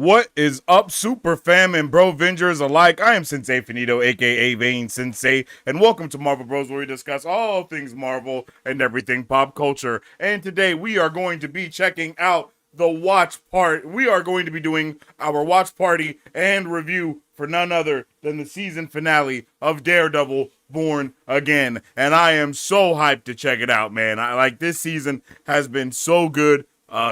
What is up, super fam and bro vengers alike? I am Sensei Finito, aka Vane Sensei, and welcome to Marvel Bros, where we discuss all things Marvel and everything pop culture. And today we are going to be checking out the watch part. We are going to be doing our watch party and review for none other than the season finale of Daredevil Born Again. And I am so hyped to check it out, man. This season has been so good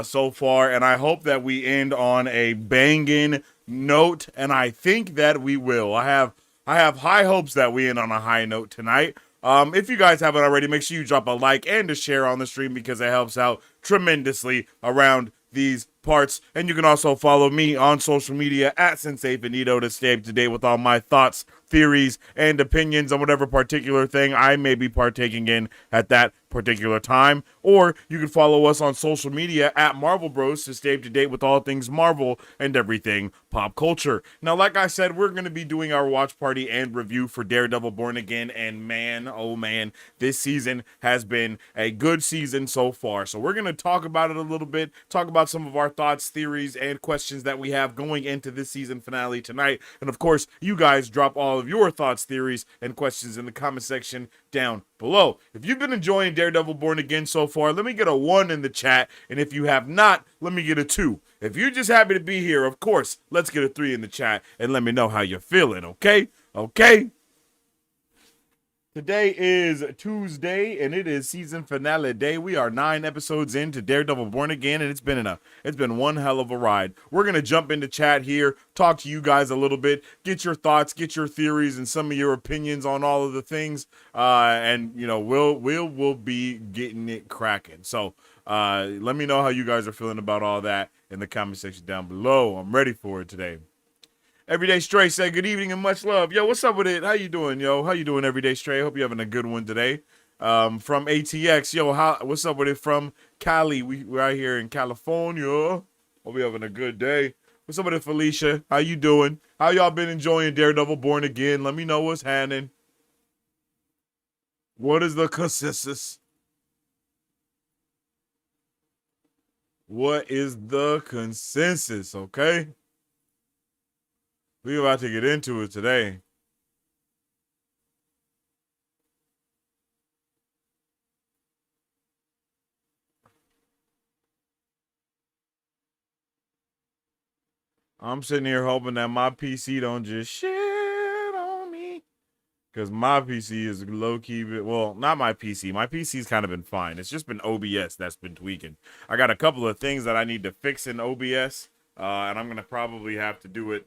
so far, and I hope that we end on a banging note, and I think that we will. I have high hopes that we end on a high note tonight. If you guys haven't already, make sure you drop a like and a share on the stream because it helps out tremendously around these parts. And you can also follow me on social media at Sensei Finito to stay up to date with all my thoughts, theories, and opinions on whatever particular thing I may be partaking in at that particular time. Or you can follow us on social media at Marvel Bros to stay up to date with all things Marvel and everything pop culture. Now, like I said, we're going to be doing our watch party and review for Daredevil Born Again, and man, oh man, this season has been a good season so far. So we're going to talk about it a little bit, talk about some of our thoughts, theories, and questions that we have going into this season finale tonight. And of course, you guys drop all of your thoughts, theories, and questions in the comment section down below. If you've been enjoying Daredevil Born Again so far, let me get a 1 in the chat, and if you have not, let me get a 2. If you're just happy to be here, of course, let's get a 3 in the chat, and let me know how you're feeling, okay? Okay? Today is Tuesday, and it is season finale day. We are 9 episodes into Daredevil Born Again, and it's been one hell of a ride. We're gonna jump into chat here, talk to you guys a little bit, get your thoughts, get your theories, and some of your opinions on all of the things. And you know, we'll be getting it cracking. So let me know how you guys are feeling about all that in the comment section down below. I'm ready for it today. Everyday Stray said good evening and much love. Yo, what's up with it? How you doing, yo? How you doing, Everyday Stray? Hope you're having a good one today. From ATX, yo, what's up with it from Cali? We're out here in California. Hope you're having a good day. What's up with it, Felicia? How you doing? How y'all been enjoying Daredevil Born Again? Let me know what's happening. What is the consensus? What is the consensus, okay? We're about to get into it today. I'm sitting here hoping that my PC don't just shit on me. Because my PC is low-key, well, not my PC. My PC's kind of been fine. It's just been OBS that's been tweaking. I got a couple of things that I need to fix in OBS, and I'm going to probably have to do it.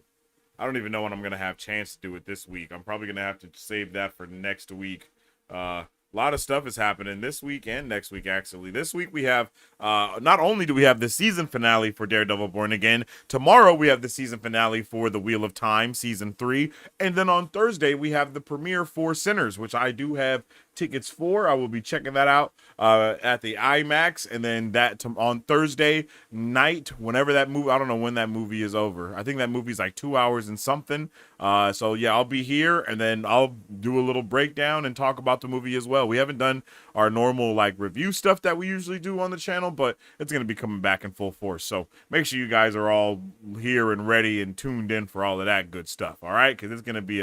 I don't even know when I'm going to have a chance to do it this week. I'm probably going to have to save that for next week. A lot of stuff is happening this week and next week, actually. This week we have, not only do we have the season finale for Daredevil Born Again, tomorrow we have the season finale for The Wheel of Time, Season 3. And then on Thursday, we have the premiere for Sinners, which I do have tickets for. I will be checking that out at the IMAX, and then that on Thursday night, whenever that movie, I don't know when that movie is over. I think that movie's like 2 hours and something. So yeah, I'll be here, and then I'll do a little breakdown and talk about the movie as well. We haven't done our normal like review stuff that we usually do on the channel, but it's gonna be coming back in full force. So make sure you guys are all here and ready and tuned in for all of that good stuff. All right, because it's gonna be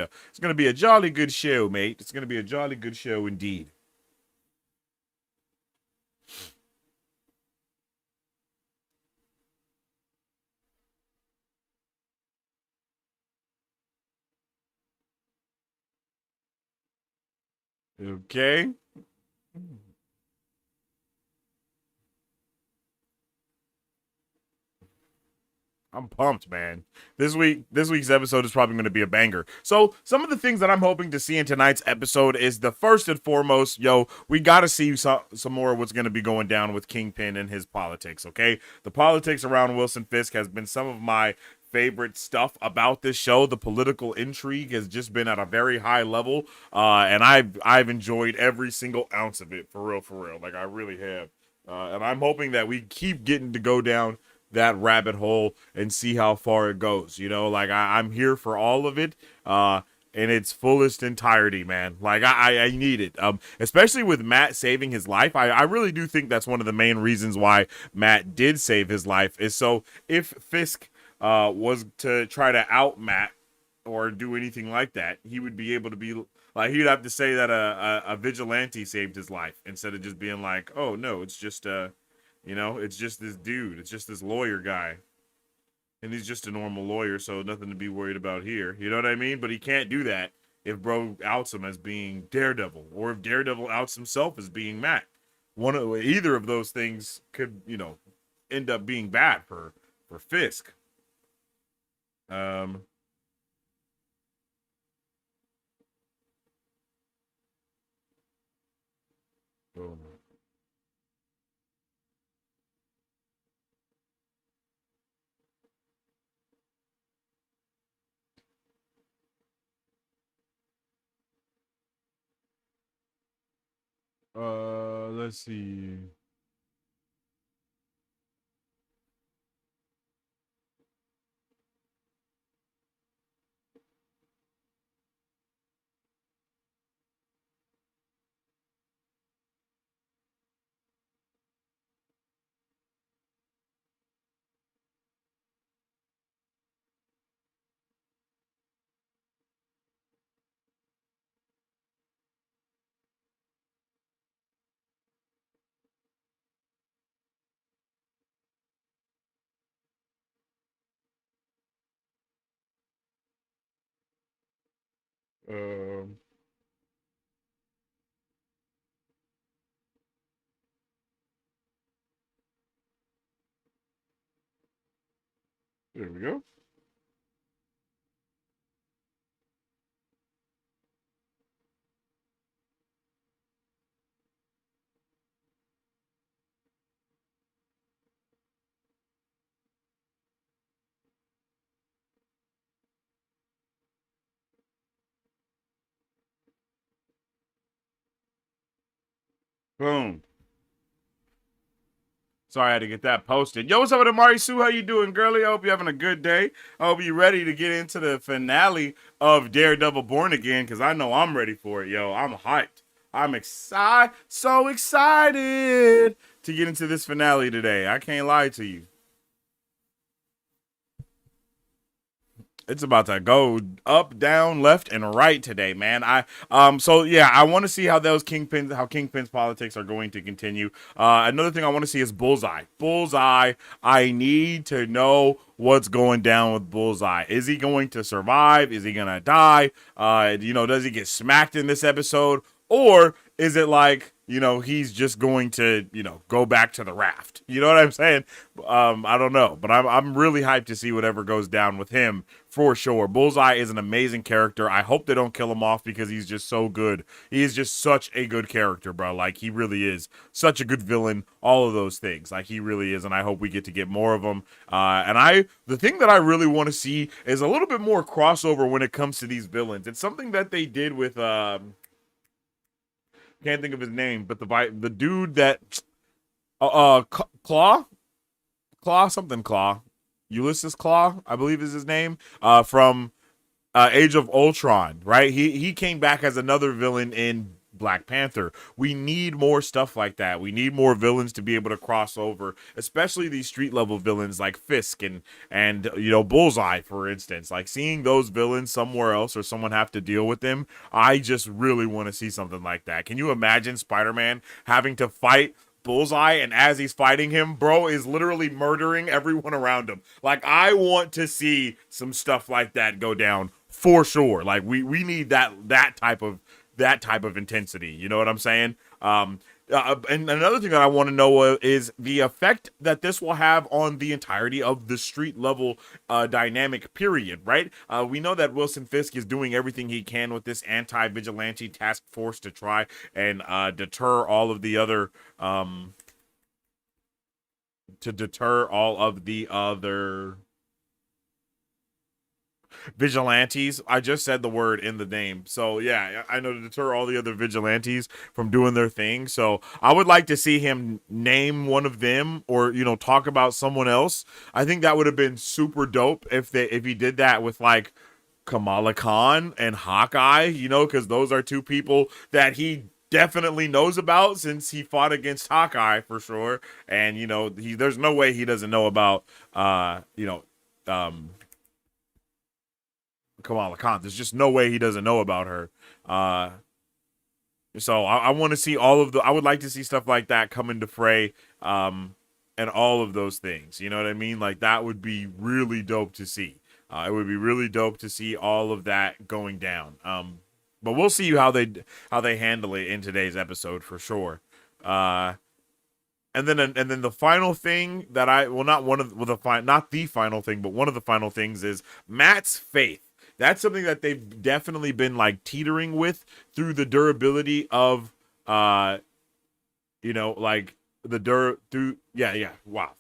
a jolly good show, mate. It's gonna be a jolly good show indeed. Okay. I'm pumped, man. This week's episode is probably going to be a banger. So some of the things that I'm hoping to see in tonight's episode is the first and foremost, yo, we got to see some more of what's going to be going down with Kingpin and his politics, okay? The politics around Wilson Fisk has been some of my favorite stuff about this show. The political intrigue has just been at a very high level, and I've enjoyed every single ounce of it, for real. Like, I really have. And I'm hoping that we keep getting to go down that rabbit hole and see how far it goes. You know, like I'm here for all of it in its fullest entirety, man. Like I need it. Especially with Matt saving his life. I really do think that's one of the main reasons why Matt did save his life, is so if Fisk was to try to out Matt or do anything like that, he would be able to be like, he'd have to say that a vigilante saved his life instead of just being like, oh no, it's just it's just this dude, it's just this lawyer guy, and he's just a normal lawyer, so nothing to be worried about here. You know what I mean? But he can't do that if bro outs him as being Daredevil, or if Daredevil outs himself as being Matt. One of either of those things could, end up being bad for Fisk. Um, boom. Let's see. Um, there we go. Boom. Sorry I had to get that posted. Yo, what's up with Amari Sue? How you doing, girlie? I hope you're having a good day. I hope you're ready to get into the finale of Daredevil Born Again, because I know I'm ready for it, yo. I'm hyped. I'm excited, so excited to get into this finale today. I can't lie to you. It's about to go up, down, left, and right today, man. So yeah, I want to see how Kingpin's politics are going to continue. Another thing I want to see is Bullseye. Bullseye, I need to know what's going down with Bullseye. Is he going to survive? Is he gonna die? Does he get smacked in this episode? Or is it like, he's just going to, go back to the raft? You know what I'm saying? I don't know, but I'm really hyped to see whatever goes down with him for sure. Bullseye is an amazing character. I hope they don't kill him off because he's just so good. He is just such a good character, bro. Like, he really is such a good villain. All of those things, like, he really is, and I hope we get to get more of them. The thing that I really want to see is a little bit more crossover when it comes to these villains. It's something that they did with can't think of his name, but the dude that Claw, something Claw, Ulysses Claw, I believe is his name, from Age of Ultron, right? He came back as another villain in Black Panther. We need more stuff like that. We need more villains to be able to cross over, especially these street level villains like Fisk and Bullseye, for instance. Like, seeing those villains somewhere else or someone have to deal with them, I just really want to see something like that. Can you imagine Spider-Man having to fight Bullseye, and as he's fighting him, bro is literally murdering everyone around him? Like, I want to see some stuff like that go down for sure. Like, we need that type of intensity. You know what I'm saying? And another thing that I want to know is the effect that this will have on the entirety of the street level dynamic period, right? We know that Wilson Fisk is doing everything he can with this anti-vigilante task force to try and deter all of the other vigilantes. I just said the word in the name. So yeah, I know, to deter all the other vigilantes from doing their thing. So I would like to see him name one of them, or talk about someone else. I think that would have been super dope if he did that with like Kamala Khan and Hawkeye, because those are two people that he definitely knows about since he fought against Hawkeye for sure. And there's no way he doesn't know about um, Kamala Khan. There's just no way he doesn't know about her. So I want to see all of the. I would like to see stuff like that come into fray, and all of those things. You know what I mean? Like that would be really dope to see. It would be really dope to see all of that going down. But we'll see how they handle it in today's episode for sure. And then the final thing that not the final thing, but one of the final things is Matt's faith. That's something that they've definitely been like teetering with through the durability of like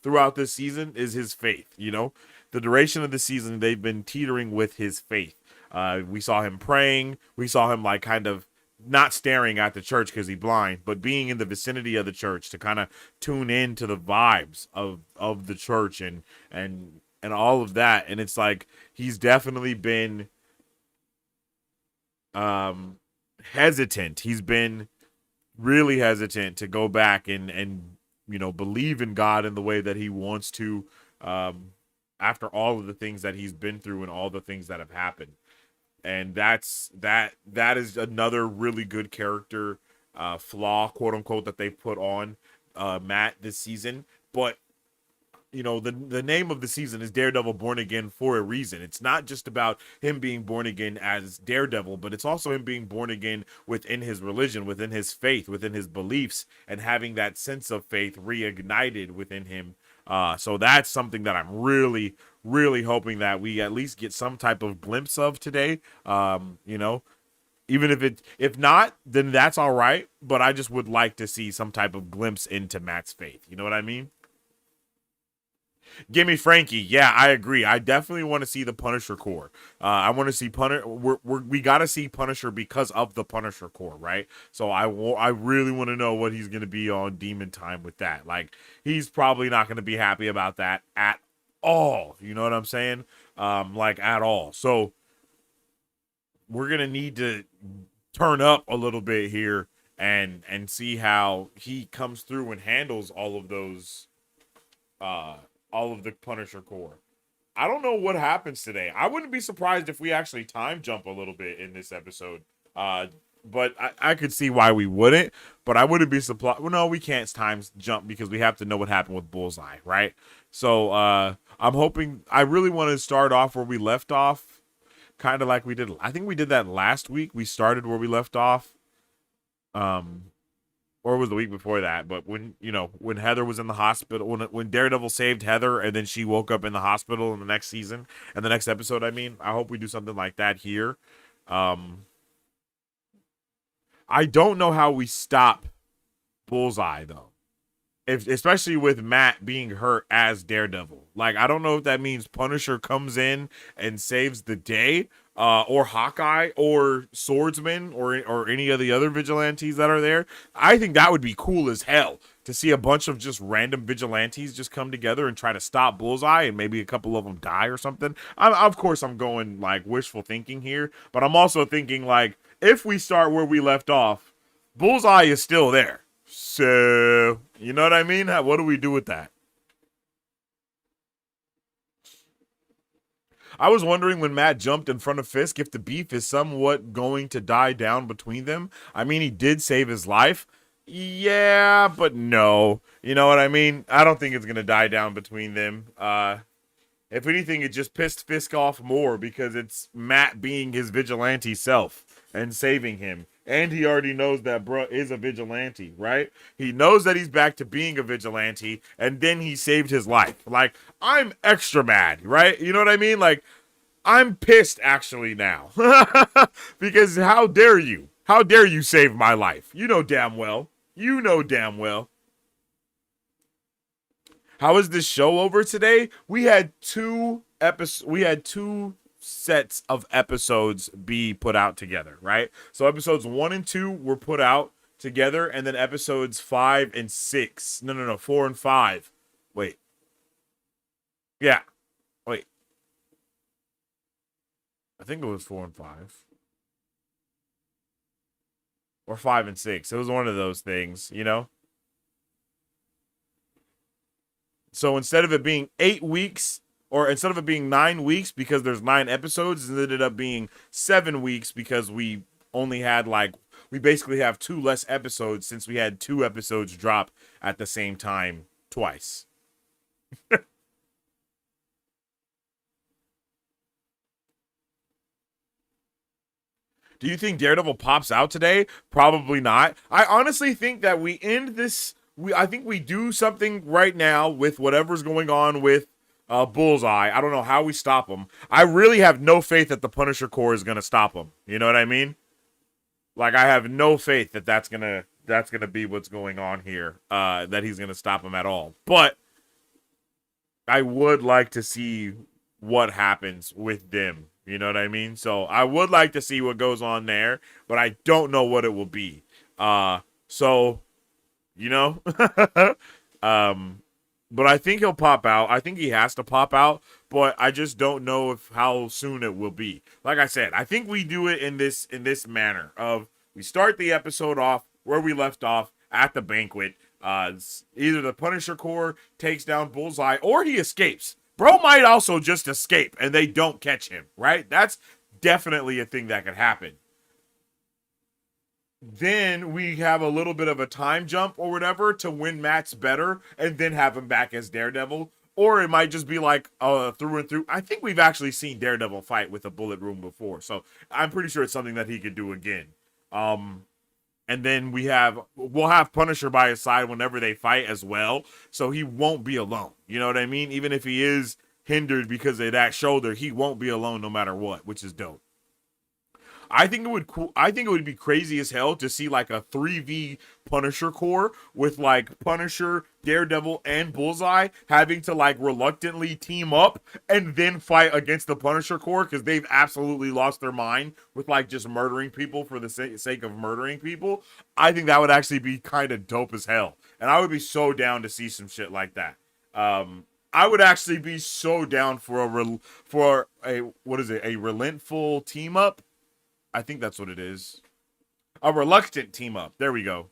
throughout this season is his faith. The duration of the season they've been teetering with his faith. We saw him praying. We saw him like kind of not staring at the church because he's blind, but being in the vicinity of the church to kind of tune in to the vibes of the church and all of that. And it's like he's definitely been hesitant. He's been really hesitant to go back and believe in God in the way that he wants to, after all of the things that he's been through and all the things that have happened. And that is another really good character flaw, quote unquote, that they put on Matt this season. But the name of the season is Daredevil Born Again for a reason. It's not just about him being born again as Daredevil, but it's also him being born again within his religion, within his faith, within his beliefs, and having that sense of faith reignited within him. So that's something that I'm really, really hoping that we at least get some type of glimpse of today. Even if not, then that's all right. But I just would like to see some type of glimpse into Matt's faith. You know what I mean? Give me Frankie. Yeah, I agree. I definitely want to see the Punisher Corps. I want to see Punisher. We got to see Punisher because of the Punisher Corps, right? So I really want to know what he's going to be on Demon Time with that. Like, he's probably not going to be happy about that at all. You know what I'm saying? Like, at all. So we're going to need to turn up a little bit here and see how he comes through and handles all of those all of the Punisher Corps. I don't know what happens today. I wouldn't be surprised if we actually time jump a little bit in this episode. But I could see why we wouldn't. But I wouldn't be surprised. Well, no, we can't time jump because we have to know what happened with Bullseye, right? So I'm hoping. I really want to start off where we left off, kind of like we did. I think we did that last week. We started where we left off. Or it was the week before that, but when Heather was in the hospital, when Daredevil saved Heather and then she woke up in the hospital in the next season and the next episode, I hope we do something like that here. I don't know how we stop Bullseye though. Especially with Matt being hurt as Daredevil. Like, I don't know if that means Punisher comes in and saves the day, or Hawkeye, or Swordsman, or any of the other vigilantes that are there. I think that would be cool as hell to see a bunch of just random vigilantes just come together and try to stop Bullseye, and maybe a couple of them die or something. Of course, I'm going like wishful thinking here, but I'm also thinking like if we start where we left off, Bullseye is still there. So, you know what I mean? What do we do with that? I was wondering when Matt jumped in front of Fisk if the beef is somewhat going to die down between them. I mean, he did save his life. Yeah, but no. You know what I mean? I don't think it's going to die down between them. If anything, it just pissed Fisk off more because it's Matt being his vigilante self and saving him. And he already knows that bruh is a vigilante, right? He knows that he's back to being a vigilante, and then he saved his life. Like, I'm extra mad, right? You know what I mean? Like, I'm pissed actually now. Because how dare you? How dare you save my life? You know damn well. You know damn well. How is this show over today? We had two sets of episodes be put out together, right? So episodes 1 and 2 were put out together, and then episodes 5 and 6. No, 4 and 5. Wait. Yeah. Wait. I think it was 4 and 5. Or 5 and 6. It was one of those things, you know? So instead of it being 8 weeks Or instead of it being 9 weeks because there's 9 episodes, it ended up being 7 weeks because we only had we basically have two less episodes since we had two episodes drop at the same time twice. Do you think Daredevil pops out today? Probably not. I honestly think that we end this. I think we do something right now with whatever's going on with Bullseye. I don't know how we stop him. I really have no faith that the Punisher Corps is gonna stop him. You know what I mean? Like I have no faith that that's gonna be what's going on here. That he's gonna stop him at all. But I would like to see what happens with them. You know what I mean? So I would like to see what goes on there, but I don't know what it will be. So you know, but I think he'll pop out. I think he has to pop out, but I just don't know if how soon it will be. Like I said, I think we do it in this manner of we start the episode off where we left off at the banquet. Either the Punisher Corps takes down Bullseye or he escapes. Bro might also just escape and they don't catch him, right? That's definitely a thing that could happen. Then we have a little bit of a time jump or whatever to when Matt's better and then have him back as Daredevil. Or it might just be like through and through. I think we've actually seen Daredevil fight with a bullet room before. So I'm pretty sure it's something that he could do again. And then we'll have Punisher by his side whenever they fight as well, so he won't be alone. You know what I mean? Even if he is hindered because of that shoulder, he won't be alone no matter what, which is dope. I think it would be crazy as hell to see like a 3v Punisher Corps with like Punisher, Daredevil, and Bullseye having to like reluctantly team up and then fight against the Punisher Corps because they've absolutely lost their mind with like just murdering people for the sake of murdering people. I think that would actually be kind of dope as hell, and I would be so down to see some shit like that. I would actually be so down for a what is it, a relentful team up. I think that's what it is. A reluctant team up. There we go.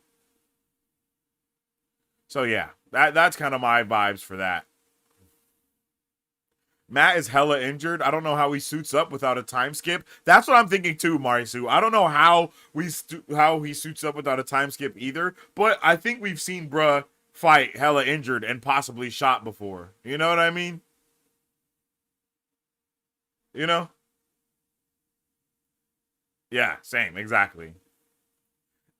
So yeah, that's kind of my vibes for that. Matt is hella injured. I don't know how he suits up without a time skip. That's what I'm thinking too, Marisu. I don't know how how he suits up without a time skip either. But I think we've seen bruh fight hella injured and possibly shot before. You know what I mean? You know? Yeah, same, exactly.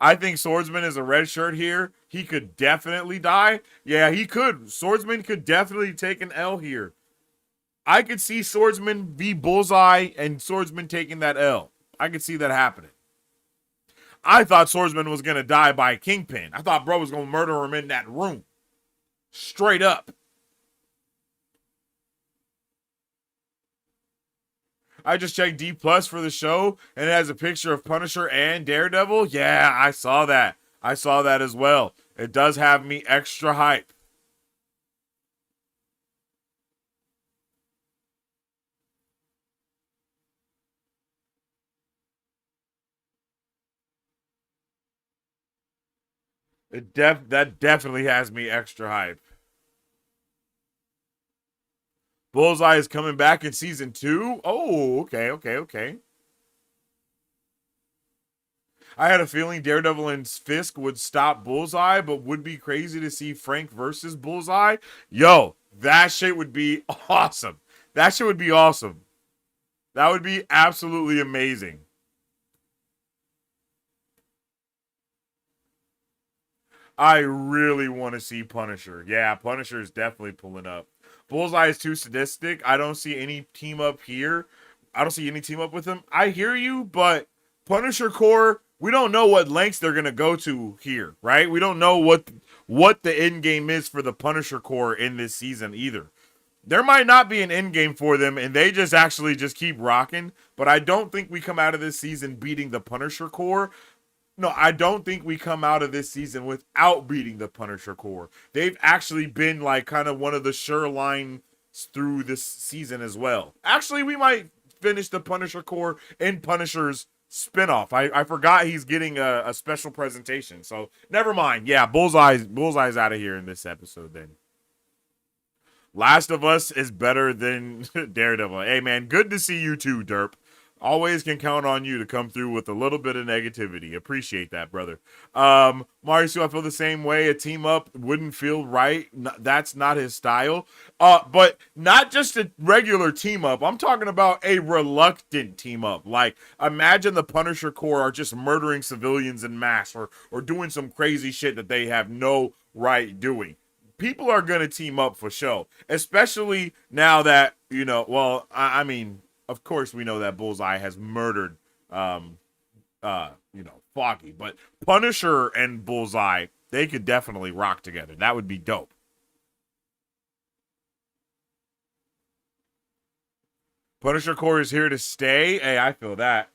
I think Swordsman is a red shirt here. He could definitely die. Yeah, he could. Swordsman could definitely take an L here. I could see Swordsman be Bullseye and Swordsman taking that L. I could see that happening. I thought Swordsman was going to die by Kingpin. I thought bro was going to murder him in that room. Straight up. I just checked D plus for the show, and it has a picture of Punisher and Daredevil. Yeah, I saw that. I saw that as well. It does have me extra hype. That definitely has me extra hype. Bullseye is coming back in season 2. Oh, okay, okay, okay. I had a feeling Daredevil and Fisk would stop Bullseye, but would be crazy to see Frank versus Bullseye. Yo, that shit would be awesome. That shit would be awesome. That would be absolutely amazing. I really want to see Punisher. Yeah, Punisher is definitely pulling up. Bullseye is too sadistic. I don't see any team up here. I don't see any team up with him. I hear you, but Punisher Corps, we don't know what lengths they're gonna go to here, right? We don't know what the end game is for the Punisher Corps in this season either. There might not be an end game for them, and they just actually just keep rocking. But I don't think we come out of this season beating the Punisher Corps. No, I don't think we come out of this season without beating the Punisher Corps. They've actually been like kind of one of the sure lines through this season as well. Actually, we might finish the Punisher Corps in Punisher's spinoff. I forgot he's getting a special presentation. So never mind. Yeah, Bullseye's out of here in this episode then. Last of Us is better than Daredevil. Hey man, good to see you too, Derp. Always can count on you to come through with a little bit of negativity. Appreciate that, brother. Mauricio, I feel the same way. A team up wouldn't feel right. That's not his style. But not just a regular team up. I'm talking about a reluctant team up. Like, imagine the Punisher Corps are just murdering civilians in mass, or doing some crazy shit that they have no right doing. People are gonna team up for sure, especially now that well, I mean, of course we know that Bullseye has murdered Foggy, but Punisher and Bullseye, they could definitely rock together. That would be dope. Punisher Core is here to stay. Hey, I feel that.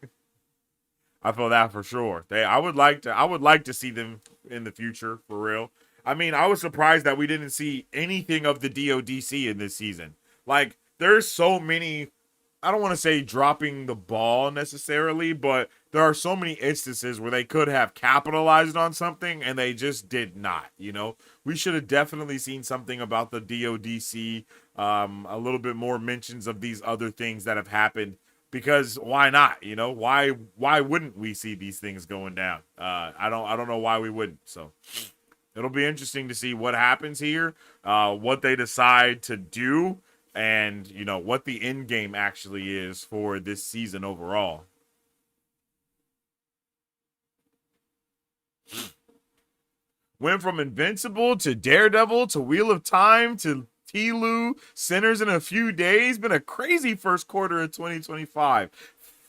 I feel that for sure. I would like to see them in the future for real. I mean, I was surprised that we didn't see anything of the DODC in this season. Like, there's so many, I don't want to say dropping the ball necessarily, but there are so many instances where they could have capitalized on something and they just did not. We should have definitely seen something about the DODC, a little bit more mentions of these other things that have happened, because why not? Why wouldn't we see these things going down? I don't know why we wouldn't. So it'll be interesting to see what happens here, what they decide to do, and what the end game actually is for this season overall. Went from Invincible to Daredevil to Wheel of Time to Tilu, Sinners in a few days. Been a crazy first quarter of 2025.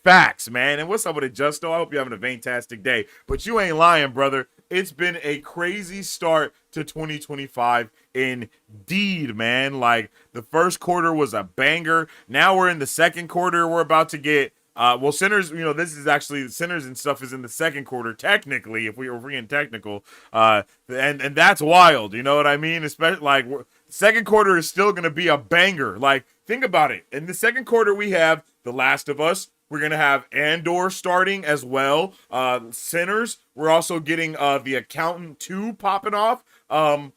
Facts, man. And what's up with it, Justo? I hope you're having a fantastic day. But you ain't lying, brother. It's been a crazy start to 2025 indeed, man. Like, the first quarter was a banger. Now we're in the second quarter. We're about to get Sinners, this is actually Sinners and stuff is in the second quarter, technically, if we were being technical. And that's wild, you know what I mean? Especially, like, second quarter is still going to be a banger. Like, think about it. In the second quarter, we have The Last of Us. We're going to have Andor starting as well. Sinners. We're also getting The Accountant 2 popping off. The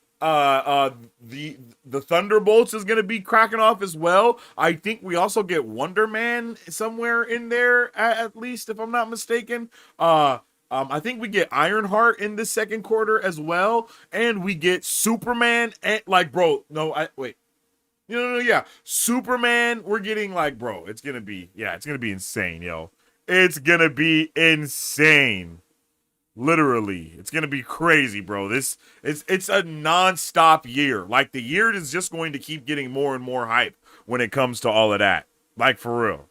Thunderbolts is going to be cracking off as well. I think we also get Wonder Man somewhere in there, at least, if I'm not mistaken. I think we get Ironheart in the second quarter as well. And we get Superman. And, like, bro, no, wait. No, yeah. Superman, we're getting, like, bro, it's going to be insane, yo. It's going to be insane. Literally. It's going to be crazy, bro. It's a non-stop year. Like, the year is just going to keep getting more and more hype when it comes to all of that. Like, for real.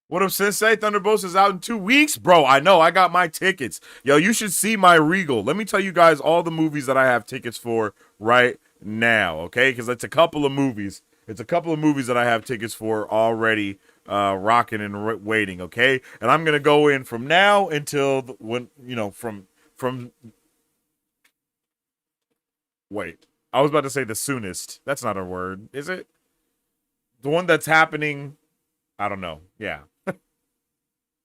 What up, Sensei? Thunderbolts is out in 2 weeks. Bro, I know. I got my tickets. Yo, you should see my Regal. Let me tell you guys all the movies that I have tickets for right now, okay? Because it's a couple of movies. It's a couple of movies that I have tickets for already rocking and waiting, okay? And I'm going to go in from now until from wait. I was about to say the soonest. That's not a word, is it? The one that's happening, I don't know. Yeah.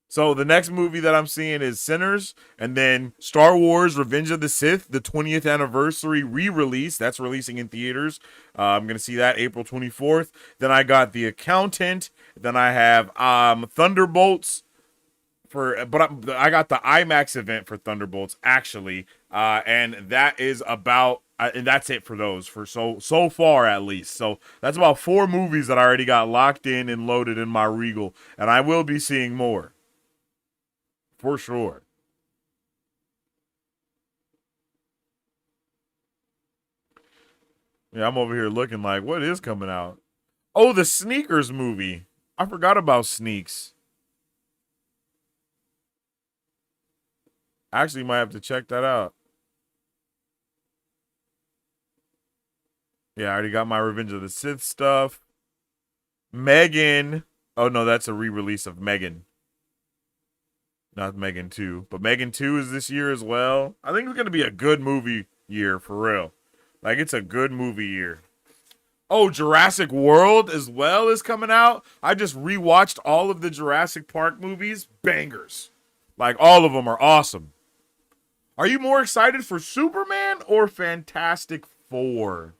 So the next movie that I'm seeing is Sinners, and then Star Wars Revenge of the Sith, the 20th anniversary re-release. That's releasing in theaters. I'm going to see that April 24th. Then I got The Accountant. Then I have Thunderbolts. I got the IMAX event for Thunderbolts, actually. And that is about... and that's it for those, for so far at least. So that's about 4 movies that I already got locked in and loaded in my Regal. And I will be seeing more. For sure. Yeah, I'm over here looking like, what is coming out? Oh, the Sneakers movie. I forgot about Sneaks. I actually might have to check that out. Yeah, I already got my Revenge of the Sith stuff. Megan. Oh, no, that's a re-release of Megan. Not Megan 2. But Megan 2 is this year as well. I think it's going to be a good movie year, for real. Like, it's a good movie year. Oh, Jurassic World as well is coming out. I just rewatched all of the Jurassic Park movies. Bangers. Like, all of them are awesome. Are you more excited for Superman or Fantastic Four?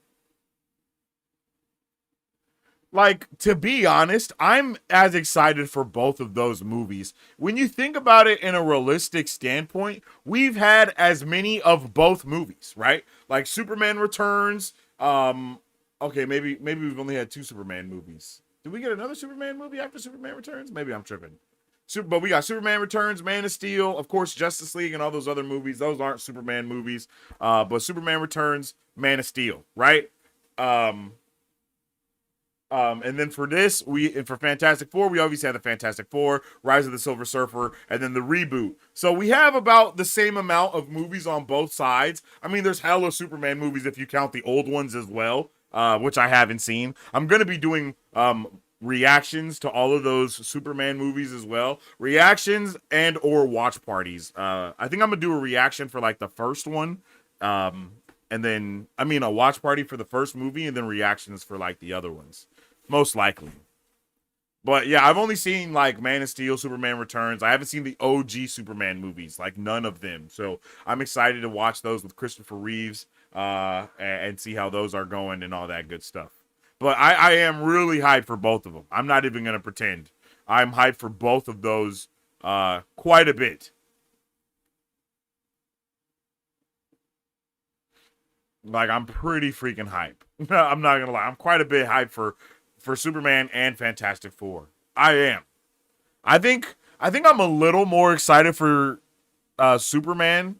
Like, to be honest, I'm as excited for both of those movies. When you think about it in a realistic standpoint, we've had as many of both movies, right? Like Superman Returns. Okay, maybe we've only had two Superman movies. Did we get another Superman movie after Superman Returns? Maybe I'm tripping. But we got Superman Returns, Man of Steel, of course, Justice League, and all those other movies. Those aren't Superman movies, but Superman Returns, Man of Steel, right? Um, and then for this, for Fantastic Four, we obviously had the Fantastic Four, Rise of the Silver Surfer, and then the reboot. So we have about the same amount of movies on both sides. I mean, there's hella Superman movies if you count the old ones as well, which I haven't seen. I'm gonna be doing reactions to all of those Superman movies as well, reactions and or watch parties. I think I'm gonna do a reaction for like the first one. And then a watch party for the first movie and then reactions for like the other ones, most likely. But yeah, I've only seen like Man of Steel, Superman Returns. I haven't seen the OG Superman movies, like none of them. So I'm excited to watch those with Christopher Reeves, and see how those are going and all that good stuff. But I am really hyped for both of them. I'm not even gonna pretend. I'm hyped for both of those quite a bit. Like, I'm pretty freaking hype. I'm not gonna lie. I'm quite a bit hyped for Superman and Fantastic Four. I am. I think I'm a little more excited for Superman.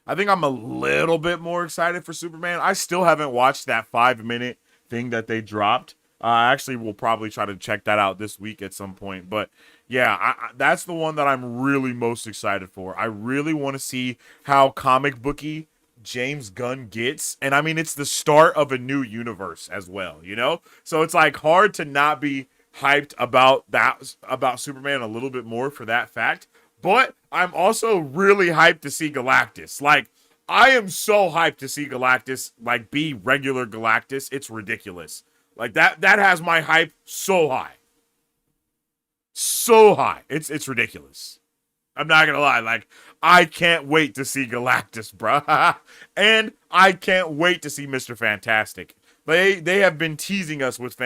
I think I'm a little bit more excited for Superman. I still haven't watched that 5 minute thing that they dropped. I actually will probably try to check that out this week at some point. But yeah, that's the one that I'm really most excited for. I really want to see how comic booky James Gunn gets. And I mean, it's the start of a new universe as well, you know? So it's like hard to not be hyped about that, about Superman a little bit more for that fact. But I'm also really hyped to see Galactus. Like, I am so hyped to see Galactus, like, be regular Galactus. It's ridiculous. Like, that has my hype so high. So high. It's ridiculous. I'm not gonna lie, like, I can't wait to see Galactus, bruh. And I can't wait to see Mr. Fantastic. They have been teasing us with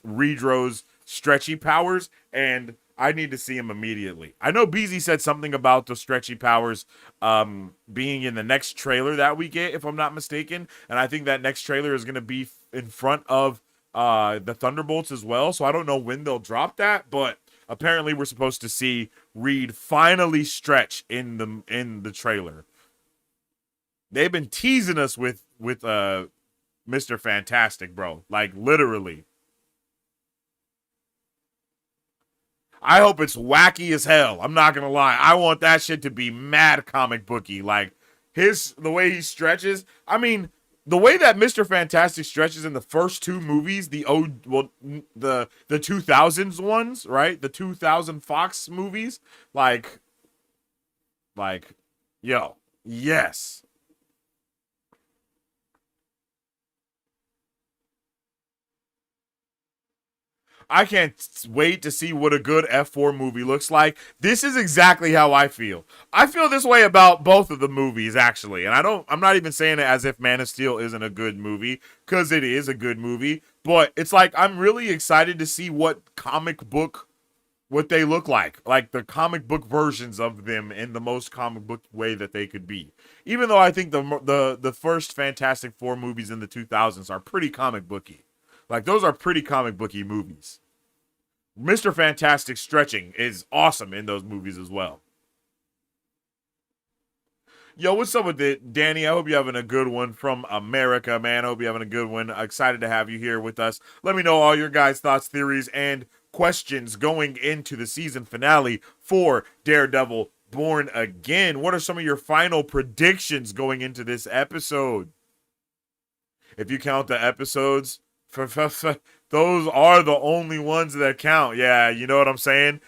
Redro's stretchy powers, and I need to see him immediately. I know BZ said something about the stretchy powers being in the next trailer that we get, if I'm not mistaken. And I think that next trailer is gonna be in front of the Thunderbolts as well. So I don't know when they'll drop that, but apparently we're supposed to see Reed finally stretch in the trailer. They've been teasing us with Mr. Fantastic, bro. Like, literally. I hope it's wacky as hell. I'm not gonna lie. I want that shit to be mad comic booky. Like, the way he stretches. I mean, the way that Mr. Fantastic stretches in the first two movies, the 2000s ones, right? The 2000 Fox movies, like, yo, yes. I can't wait to see what a good F4 movie looks like. This is exactly how I feel. I feel this way about both of the movies, actually. And I'm not even saying it as if Man of Steel isn't a good movie, because it is a good movie. But it's like, I'm really excited to see what they look like the comic book versions of them in the most comic book way that they could be. Even though I think the first Fantastic Four movies in the 2000s are pretty comic booky. Like, those are pretty comic booky movies. Mr. Fantastic stretching is awesome in those movies as well. Yo, what's up with it, Danny? I hope you're having a good one from America, man. I hope you're having a good one. Excited to have you here with us. Let me know all your guys' thoughts, theories, and questions going into the season finale for Daredevil Born Again. What are some of your final predictions going into this episode? If you count the episodes, those are the only ones that count. Yeah, you know what I'm saying?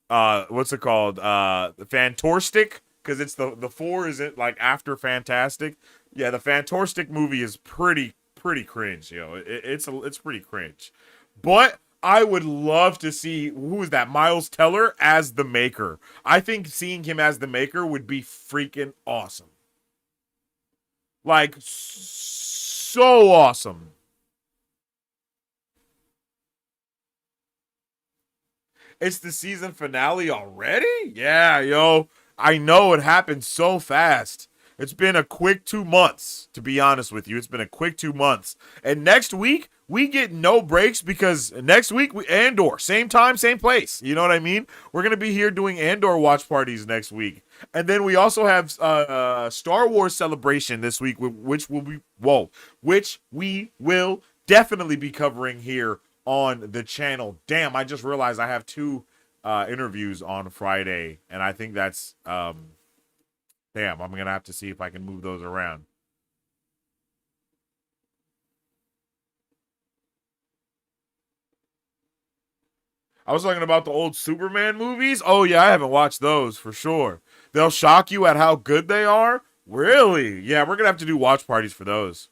What's it called? Fantorstic, because it's the four isn't like after Fantastic. Yeah, the Fantastic movie is pretty cringe, yo. It's pretty cringe. But I would love to see who is that Miles Teller as the Maker. I think seeing him as the Maker would be freaking awesome. Like so awesome. It's the season finale already? Yeah, yo. I know it happened so fast. It's been a quick 2 months, to be honest with you. It's been a quick 2 months. And next week, we get no breaks because next week, Andor, same time, same place. You know what I mean? We're going to be here doing Andor watch parties next week. And then we also have Star Wars Celebration this week, which we will definitely be covering here on the channel. Damn, I just realized I have two interviews on Friday, and I think that's damn, I'm gonna have to see if I can move those around. I was talking about the old Superman movies. Oh yeah, I haven't watched those for sure. They'll shock you at how good they are. Really? Yeah, we're gonna have to do watch parties for those.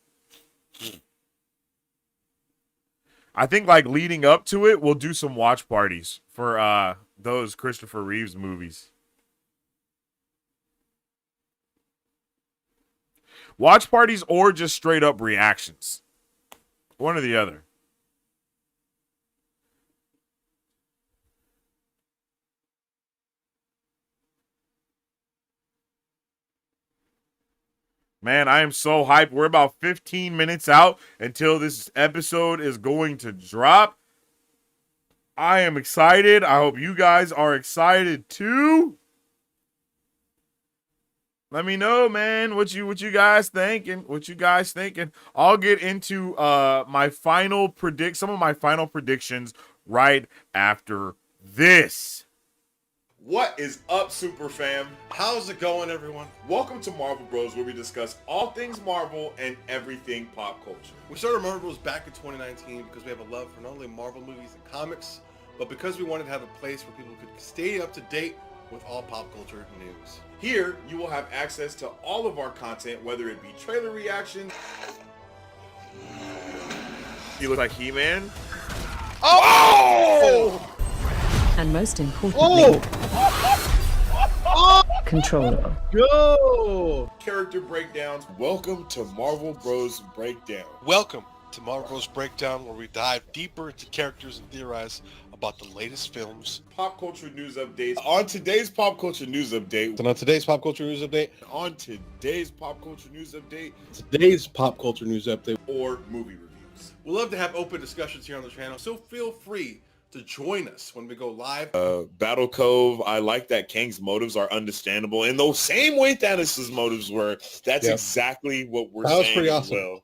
I think like leading up to it, we'll do some watch parties for those Christopher Reeves movies. Watch parties or just straight up reactions. One or the other. Man, I am so hyped. We're about 15 minutes out until this episode is going to drop. I am excited. I hope you guys are excited too. Let me know, man, what you guys thinking? What you guys thinking? I'll get into some of my final predictions right after this. What is up, Super Fam? How's it going, everyone? Welcome to Marvel Bros, where we discuss all things Marvel and everything pop culture. We started Marvel Bros back in 2019 because we have a love for not only Marvel movies and comics, but because we wanted to have a place where people could stay up to date with all pop culture news. Here, you will have access to all of our content, whether it be trailer reactions. You look like He-Man. Oh! And most importantly, controllable. Go! Character breakdowns. Welcome to Marvel Bros Breakdown. Welcome to Marvel Bros Breakdown, where we dive deeper into characters and theorize about the latest films, Pop culture news updates. On today's pop culture news update. and on today's pop culture news update, Or movie reviews. we love to have open discussions here on the channel, so feel free to join us when we go live. Battle Cove, I like that Kang's motives are understandable in the same way Thanos' motives were. That's exactly what we're saying. That was pretty awesome. Well.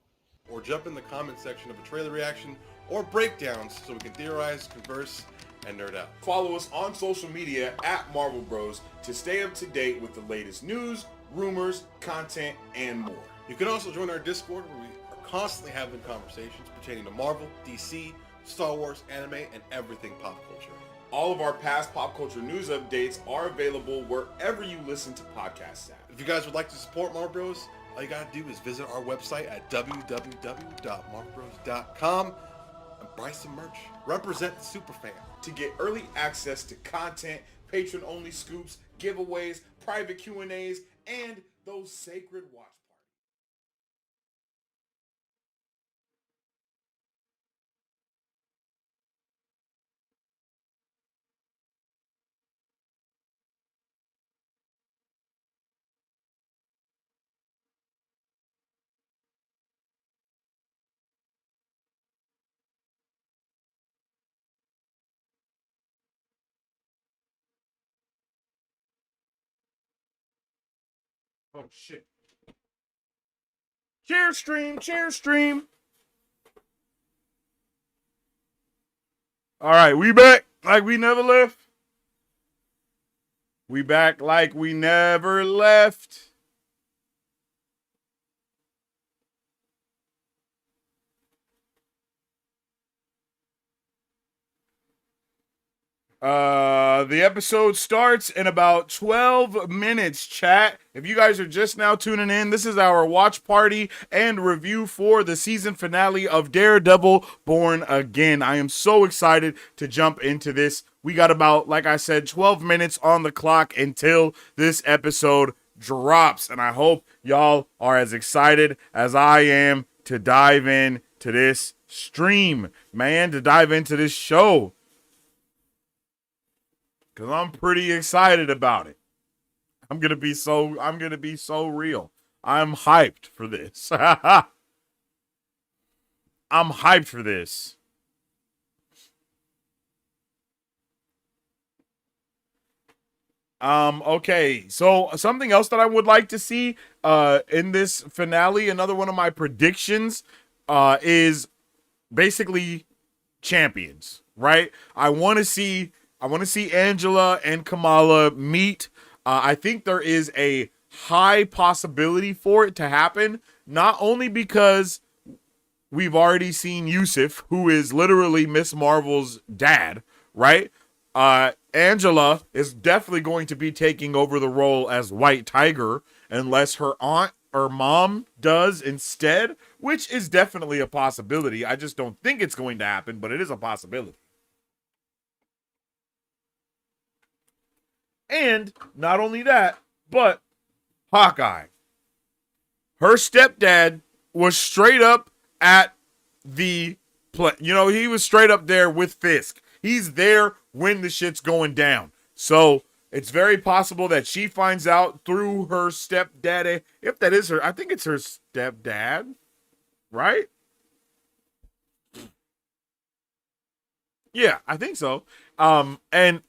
Or jump in the comment section of a trailer reaction or breakdowns so we can theorize, converse, and nerd out. Follow us on social media at Marvel Bros to stay up to date with the latest news, rumors, content, and more. You can also join our Discord, where we are constantly having conversations pertaining to Marvel, DC, Star Wars, anime, and everything pop culture. All of our past pop culture news updates are available wherever you listen to podcasts at. If you guys would like to support Marvel Bros, all you gotta do is visit our website at www.marvelbros.com and buy some merch. Represent the superfan. To get early access to content, patron-only scoops, giveaways, private Q&As, and those sacred watch parties. Oh shit. Cheers stream, cheers stream. All right, we back like we never left. We back like we never left. The episode starts in about 12 minutes, chat. If you guys are just now tuning in, this is our watch party and review for the season finale of Daredevil Born Again. I am so excited to jump into this. We got about, like I said, 12 minutes on the clock until this episode drops. And I hope y'all are as excited as I am to dive in to this stream, man, to dive into this show. Cause I'm pretty excited about it. I'm gonna be so real. I'm hyped for this. I'm hyped for this. Okay, so something else that I would like to see in this finale, another one of my predictions, is basically champions, right? I want to see Angela and Kamala meet. I think there is a high possibility for it to happen, not only because we've already seen Yusuf, who is literally Miss Marvel's dad, right? Angela is definitely going to be taking over the role as White Tiger unless her aunt or mom does instead, which is definitely a possibility. I just don't think it's going to happen, but it is a possibility. And not only that, but Hawkeye. Her stepdad was straight up at the play. You know, he was straight up there with Fisk. He's there when the shit's going down. So it's very possible that she finds out through her stepdaddy. If that is her, I think it's her stepdad, right? Yeah, I think so. And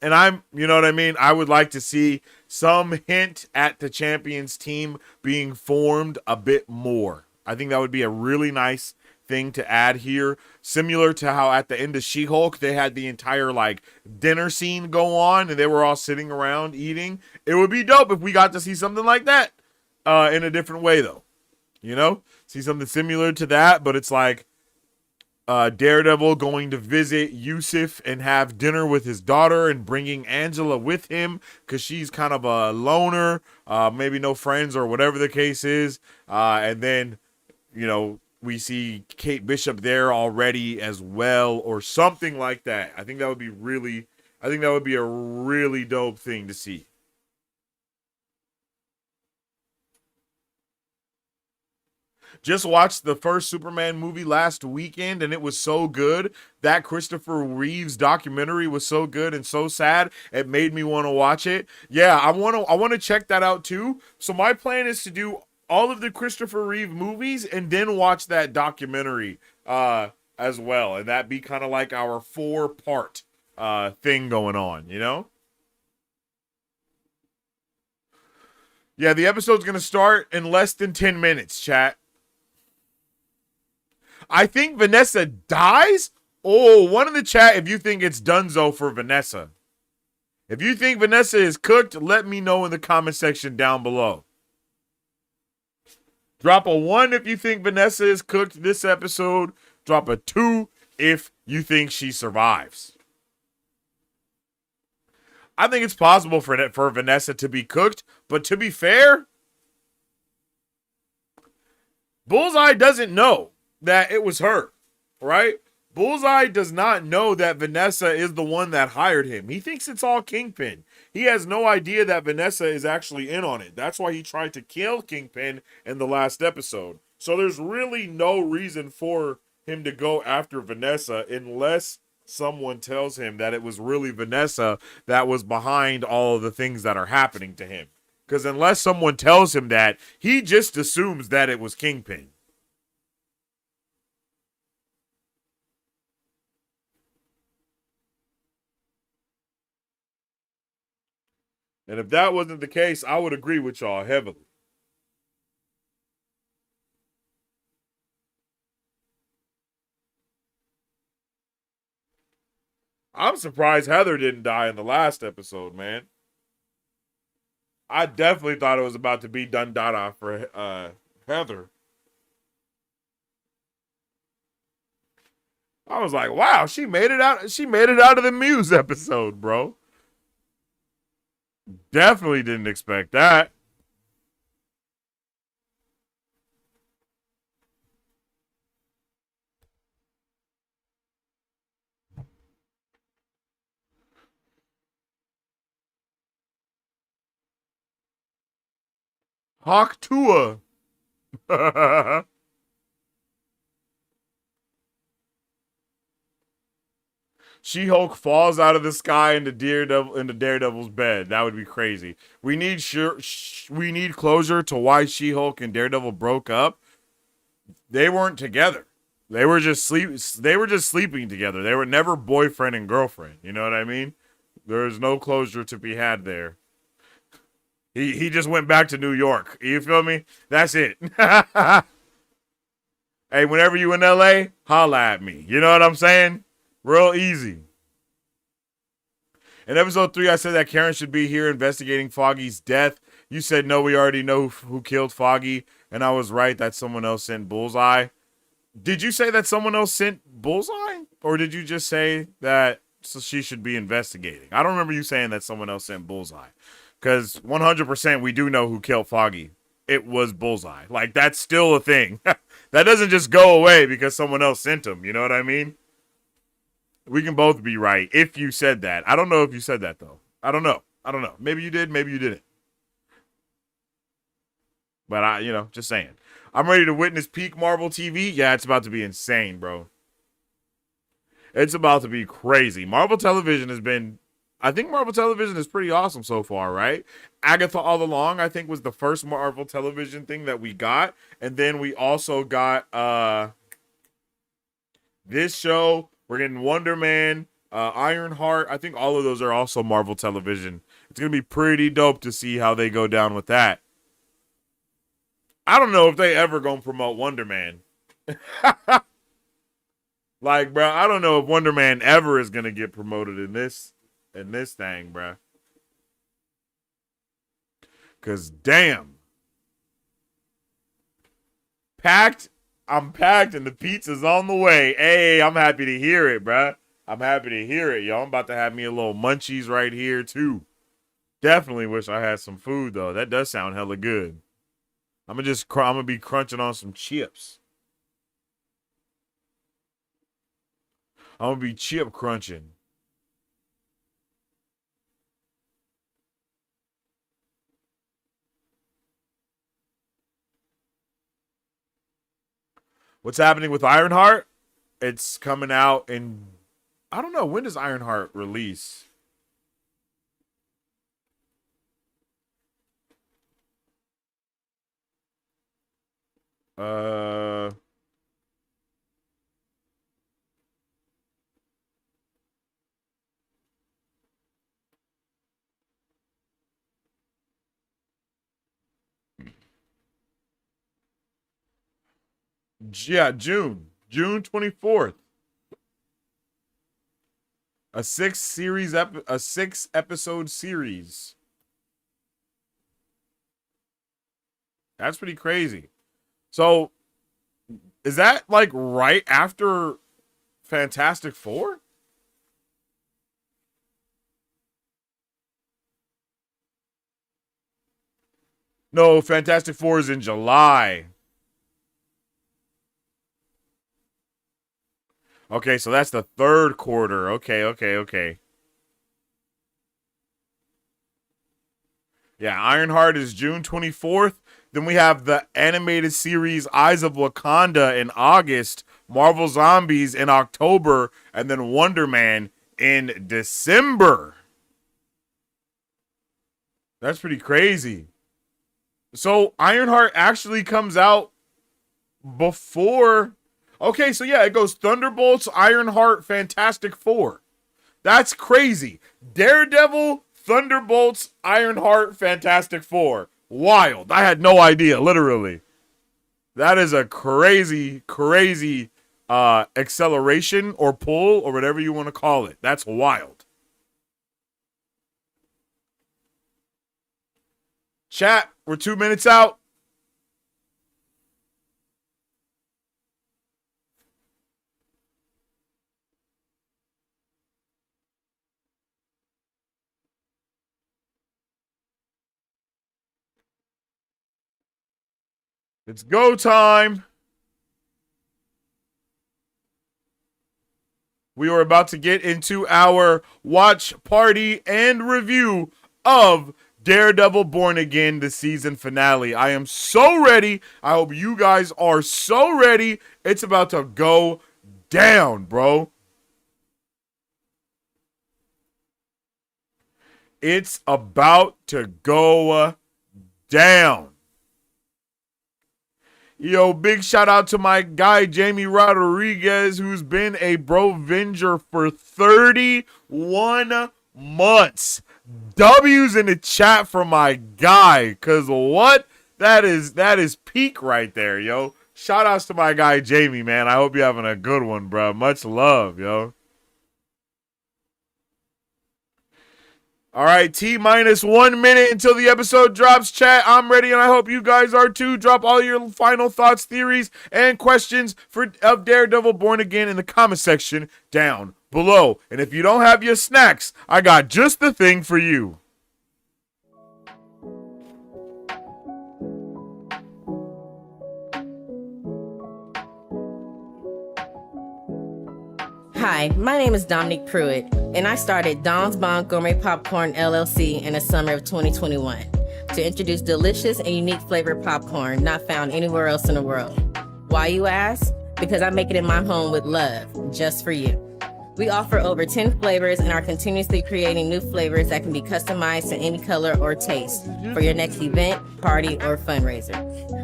I'm, you know what I mean? I would like to see some hint at the Champions team being formed a bit more. I think that would be a really nice thing to add here. Similar to how at the end of She-Hulk, they had the entire like dinner scene go on and they were all sitting around eating. It would be dope if we got to see something like that in a different way though. You know? See something similar to that, but it's like Daredevil going to visit Yusuf and have dinner with his daughter and bringing Angela with him because she's kind of a loner, maybe no friends or whatever the case is. And then, you know, we see Kate Bishop there already as well or something like that. I think that would be a really dope thing to see. Just watched the first Superman movie last weekend and it was so good. That Christopher Reeves documentary was so good and so sad. It made me want to watch it. Yeah, I want to check that out too. So my plan is to do all of the Christopher Reeve movies and then watch that documentary as well. And that be kind of like our 4-part thing going on, you know? Yeah, the episode's going to start in less than 10 minutes, chat. I think Vanessa dies. Oh, one in the chat if you think it's donezo for Vanessa. If you think Vanessa is cooked, let me know in the comment section down below. Drop a 1 if you think Vanessa is cooked this episode. Drop a 2 if you think she survives. I think it's possible for Vanessa to be cooked, but to be fair, Bullseye doesn't know that it was her, right? Bullseye does not know that Vanessa is the one that hired him. He thinks it's all Kingpin. He has no idea that Vanessa is actually in on it. That's why he tried to kill Kingpin in the last episode. So there's really no reason for him to go after Vanessa unless someone tells him that it was really Vanessa that was behind all of the things that are happening to him. Because unless someone tells him that, he just assumes that it was Kingpin. And if that wasn't the case, I would agree with y'all heavily. I'm surprised Heather didn't die in the last episode, man. I definitely thought it was about to be Dundada for Heather. I was like, wow, she made it out. She made it out of the Muse episode, bro. Definitely didn't expect that. Hawk Tua. She-Hulk falls out of the sky into Daredevil's bed. That would be crazy. We need we need closure to why She-Hulk and Daredevil broke up. They weren't together. They were just sleeping together. They were never boyfriend and girlfriend. You know what I mean? There's no closure to be had there. He just went back to New York. You feel me? That's it. Hey, whenever you in LA, holla at me. You know what I'm saying? Real easy. In episode 3, I said that Karen should be here investigating Foggy's death. You said, no, we already know who killed Foggy. And I was right that someone else sent Bullseye. Did you say that someone else sent Bullseye? Or did you just say that she should be investigating? I don't remember you saying that someone else sent Bullseye. Because 100% we do know who killed Foggy. It was Bullseye. Like, that's still a thing. That doesn't just go away because someone else sent him. You know what I mean? We can both be right if you said that. I don't know if you said that, though. I don't know. Maybe you did. Maybe you didn't. But, just saying. I'm ready to witness peak Marvel TV. Yeah, it's about to be insane, bro. It's about to be crazy. Marvel Television has been... I think Marvel Television is pretty awesome so far, right? Agatha All Along, I think, was the first Marvel Television thing that we got. And then we also got this show. We're getting Wonder Man, Ironheart. I think all of those are also Marvel Television. It's going to be pretty dope to see how they go down with that. I don't know if they ever going to promote Wonder Man. Like, bro, I don't know if Wonder Man ever is going to get promoted in this thing, bro. Because, damn. I'm packed and the pizza's on the way. Hey, I'm happy to hear it, bruh. I'm happy to hear it, yo. I'm about to have me a little munchies right here, too. Definitely wish I had some food, though. That does sound hella good. I'm gonna be crunching on some chips. I'm gonna be chip crunching. What's happening with Ironheart? It's coming out in... I don't know. When does Ironheart release? Yeah, June 24th. A 6-episode series. That's pretty crazy. So, is that like right after Fantastic Four? No, Fantastic Four is in July. Okay, so that's the third quarter. Okay. Yeah, Ironheart is June 24th. Then we have the animated series Eyes of Wakanda in August, Marvel Zombies in October, and then Wonder Man in December. That's pretty crazy. So Ironheart actually comes out before... Okay, so yeah, it goes Thunderbolts, Ironheart, Fantastic Four. That's crazy. Daredevil, Thunderbolts, Ironheart, Fantastic Four. Wild. I had no idea, literally. That is a crazy acceleration or pull or whatever you want to call it. That's wild. Chat, we're 2 minutes out. It's go time. We are about to get into our watch party and review of Daredevil Born Again, the season finale. I am so ready. I hope you guys are so ready. It's about to go down, bro. It's about to go down. Yo, big shout out to my guy, Jamie Rodriguez, who's been a Bro-Venger for 31 months. W's in the chat for my guy, cause what? That is peak right there, yo. Shout outs to my guy, Jamie, man. I hope you're having a good one, bro. Much love, yo. All right, T-minus 1 minute until the episode drops. Chat, I'm ready, and I hope you guys are too. Drop all your final thoughts, theories, and questions of Daredevil Born Again in the comment section down below. And if you don't have your snacks, I got just the thing for you. Hi, my name is Dominique Pruitt, and I started Don's Bon Gourmet Popcorn LLC in the summer of 2021 to introduce delicious and unique flavored popcorn not found anywhere else in the world. Why, you ask? Because I make it in my home with love, just for you. We offer over 10 flavors and are continuously creating new flavors that can be customized to any color or taste for your next event, party, or fundraiser.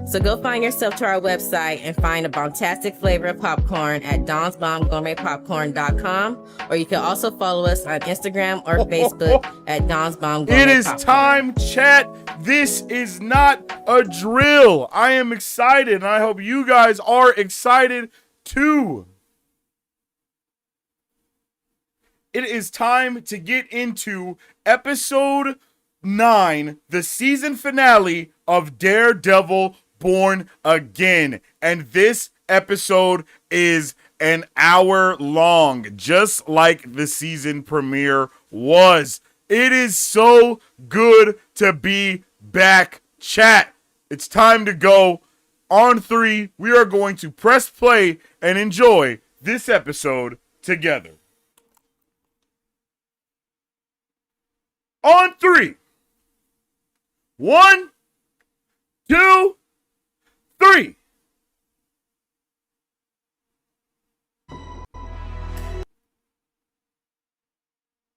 So go find yourself to our website and find a bombastic flavor of popcorn at donsbombgourmetpopcorn.com, or you can also follow us on Instagram or Facebook at Don's Bomb Gourmet It is Popcorn. time, chat. This is not a drill. I am excited, and I hope you guys are excited too. It is time to get into episode 9, the season finale of Daredevil Born Again. And this episode is an hour long, just like the season premiere was. It is so good to be back, chat. It's time to go. On 3, we are going to press play and enjoy this episode together. On 3. 1, 2, 3.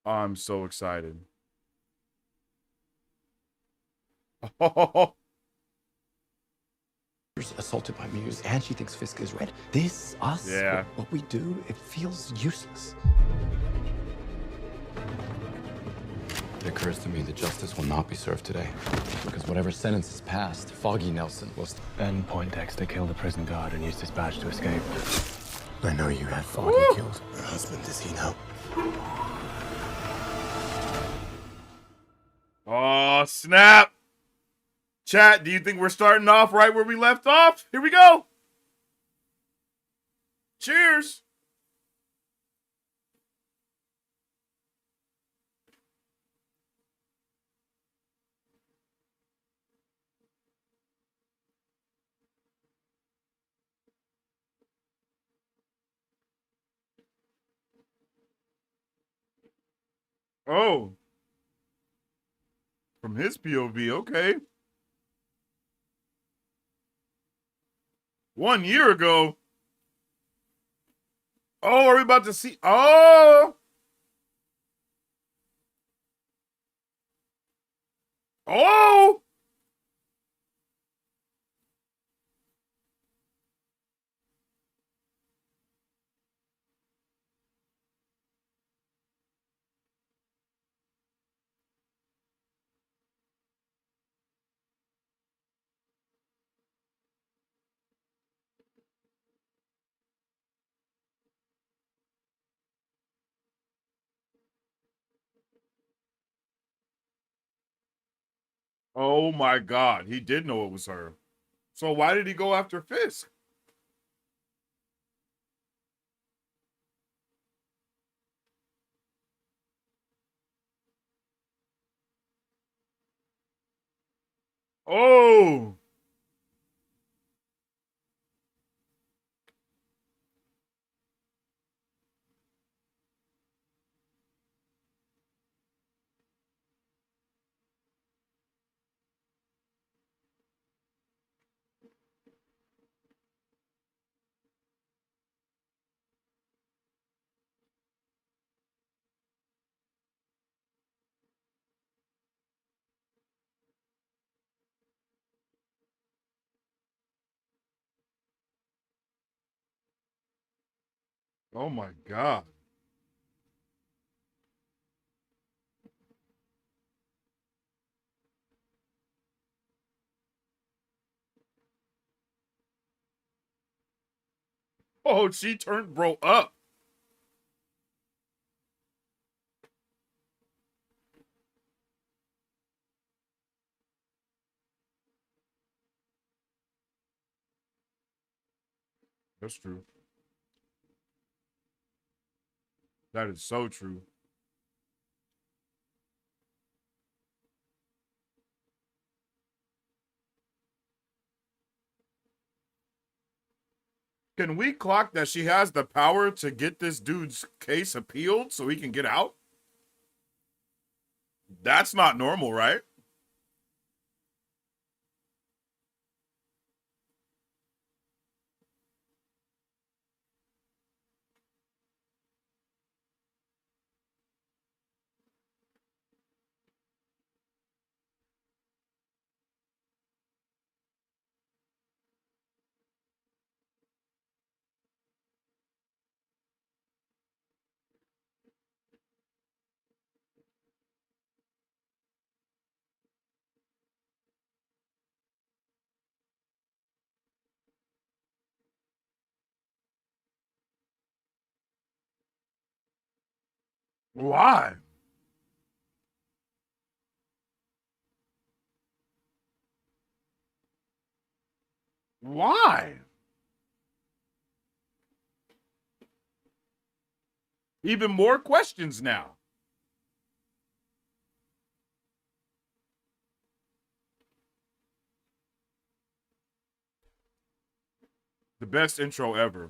I'm so excited. Oh, assaulted by Muse, and she thinks Fisk is red. This, us, Yeah. what we do, it feels useless. It occurs to me that justice will not be served today. Because whatever sentence is passed, Foggy Nelson will... Ben Poindexter killed a prison guard and used his badge to escape. I know you had Foggy killed. Her husband, does he know? Oh, snap. Chat, do you think we're starting off right where we left off? Here we go. Cheers. Oh. From his POV, okay. 1 year ago. Oh, are we about to see? Oh. Oh. Oh my God, he did know it was her. So why did he go after Fisk? Oh. Oh my god. Oh, she turned bro up. That's true. That is so true. Can we clock that she has the power to get this dude's case appealed so he can get out? That's not normal, right? Why? Why? Even more questions now. The best intro ever.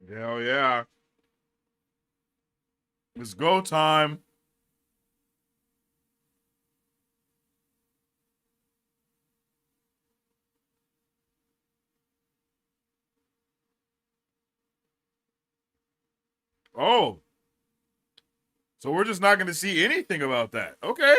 Hell yeah. It's go time. Oh. So we're just not going to see anything about that. Okay.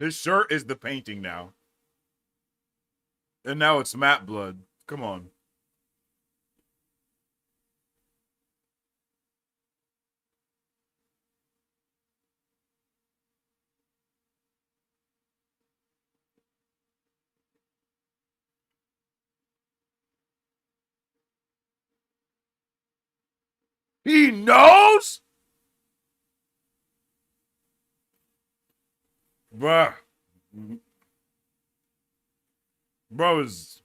His shirt is the painting now. And now it's matte blood. Come on. He knows? Bruh. Bro is.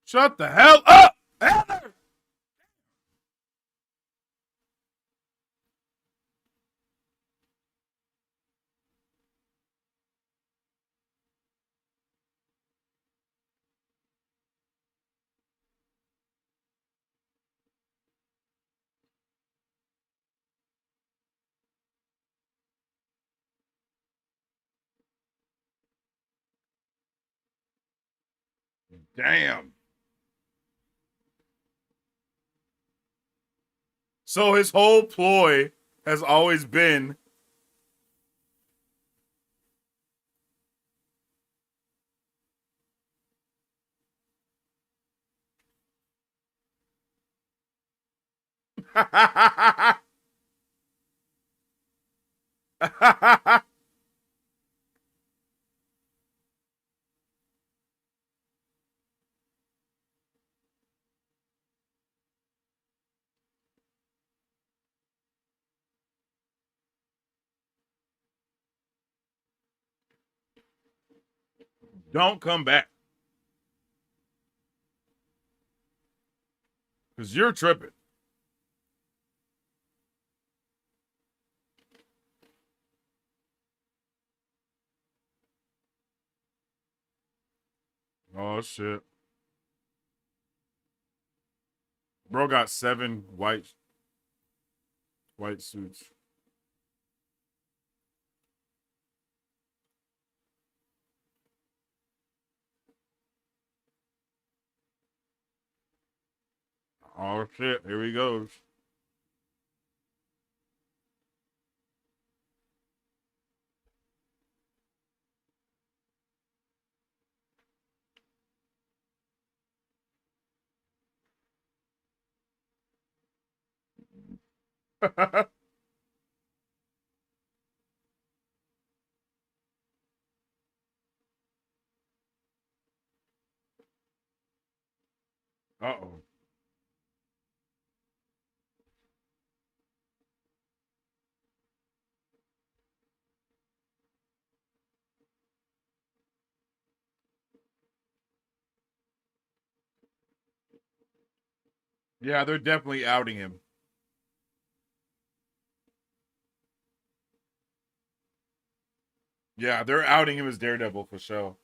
Shut the hell up! Heather! Damn. So his whole ploy has always been don't come back. Because you're tripping. Oh, shit. Bro got 7 white suits. Oh, shit. Here he goes. Uh-oh. Yeah, they're definitely outing him. Yeah, they're outing him as Daredevil for sure.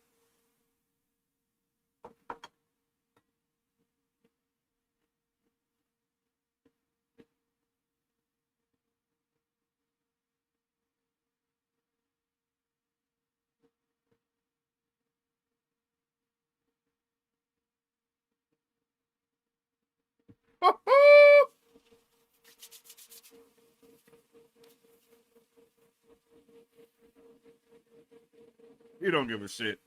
You don't give a shit.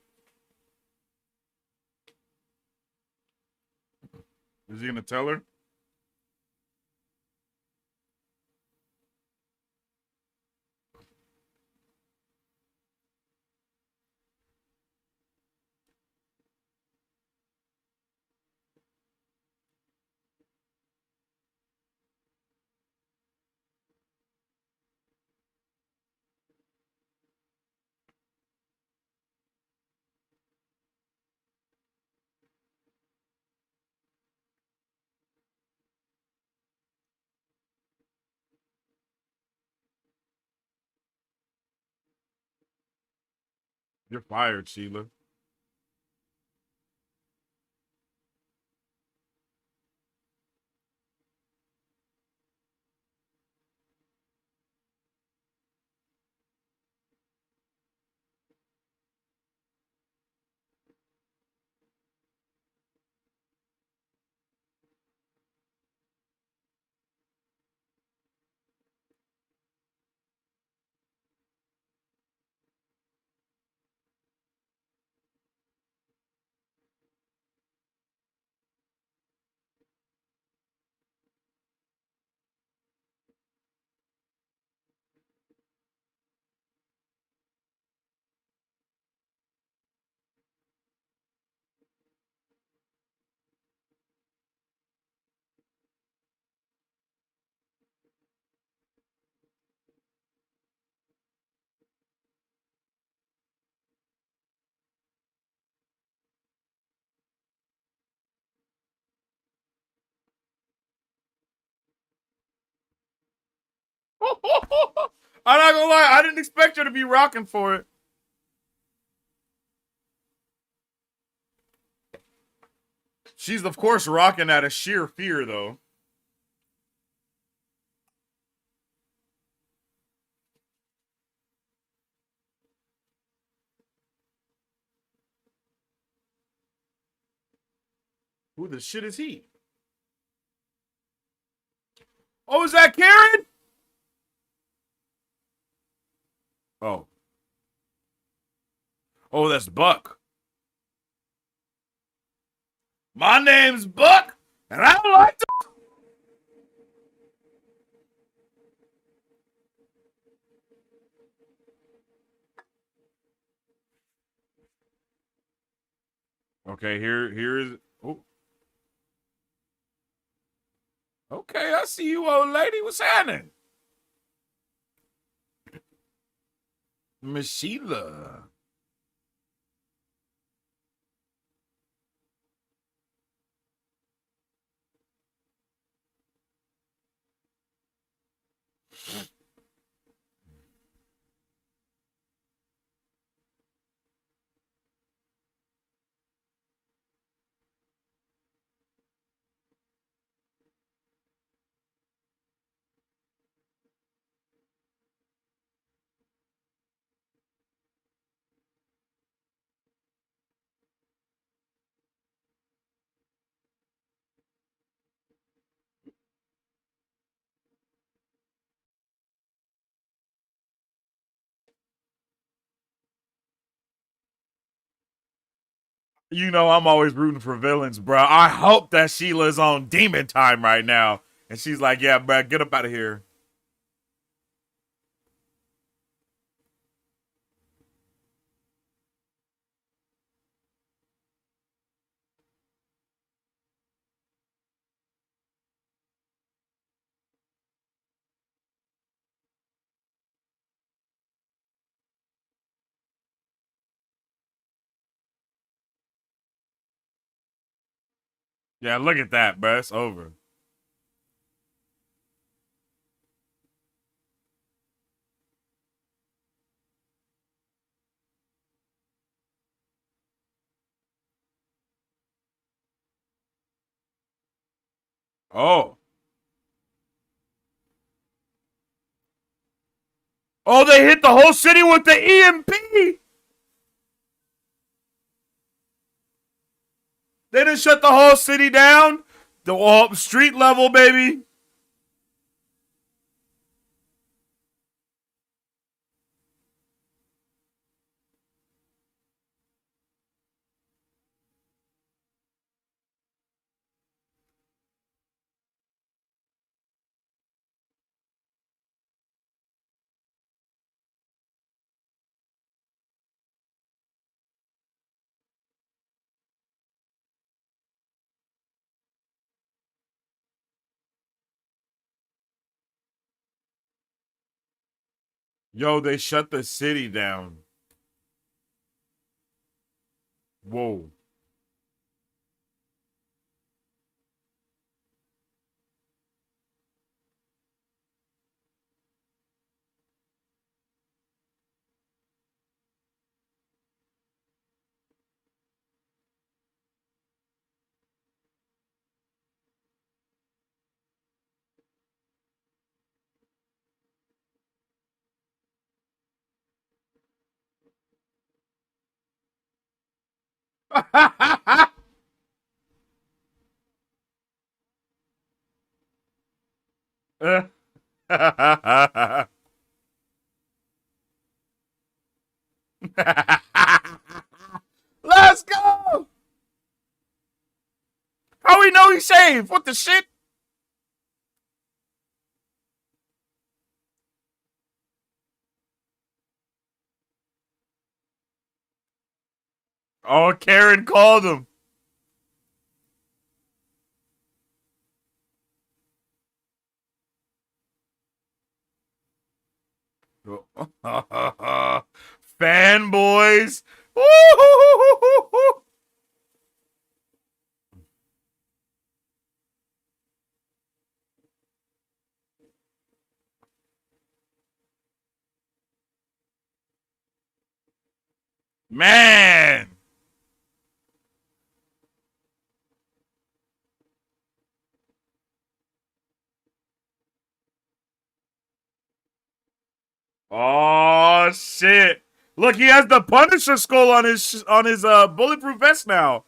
Is he gonna tell her? You're fired, Sheila. I'm not gonna lie, I didn't expect her to be rocking for it. She's of course rocking out of sheer fear, though. Who the shit is he? Oh, is that Karen? Oh. Oh, that's Buck. My name's Buck, and I don't like to. Okay, here's. Oh. Okay, I see you, old lady. What's happening? Miss Sheila. You know I'm always rooting for villains, bro. I hope that Sheila's on demon time right now. And she's like, yeah, bro, get up out of here. Yeah, look at that, bro. It's over. Oh. Oh, they hit the whole city with the EMP. They done shut the whole city down. The street level, baby. Yo, they shut the city down. Whoa. Let's go. How we know he's saved? What the shit? Oh, Karen called him. Fanboys. Man. Oh shit. Look, he has the Punisher skull on his bulletproof vest now.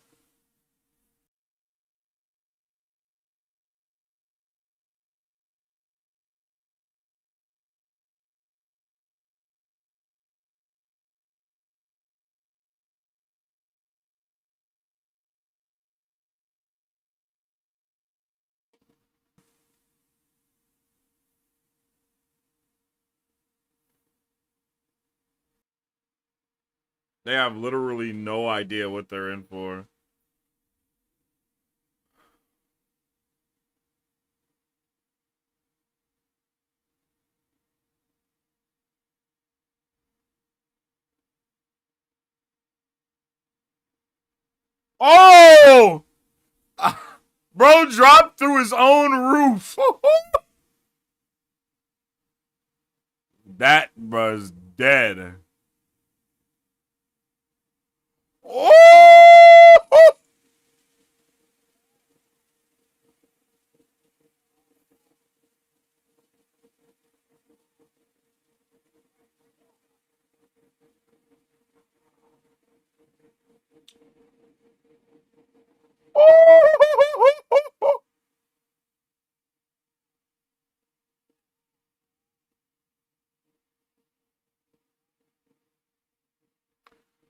They have literally no idea what they're in for. Oh! Bro dropped through his own roof. That was dead. Oh!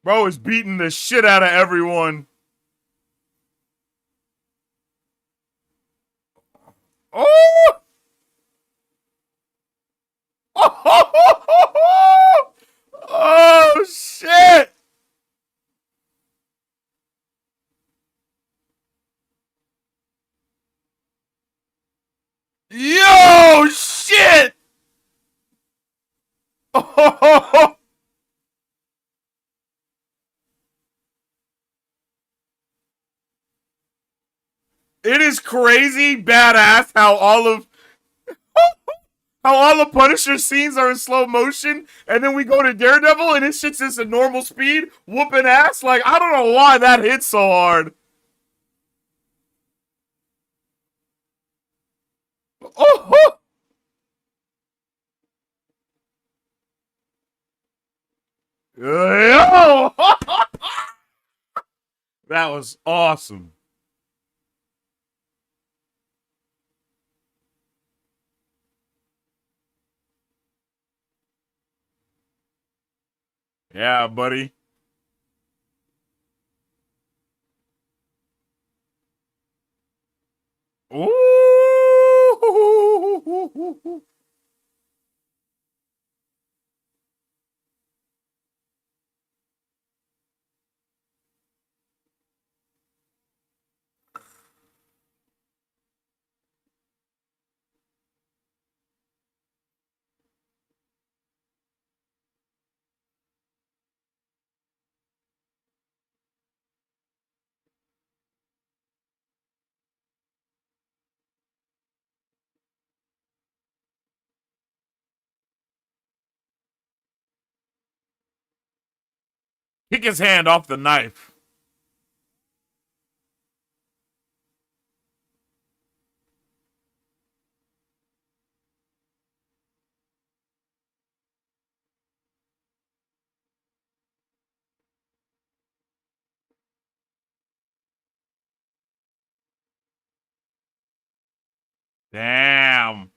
Bro is beating the shit out of everyone. Oh! Oh shit! Yo shit! Oh! It is crazy badass how all the Punisher scenes are in slow motion, and then we go to Daredevil and his shit's just at normal speed, whooping ass. Like, I don't know why that hit so hard. Oh! Yo! That was awesome. Yeah, buddy. Ooh! Kick his hand off the knife. Damn.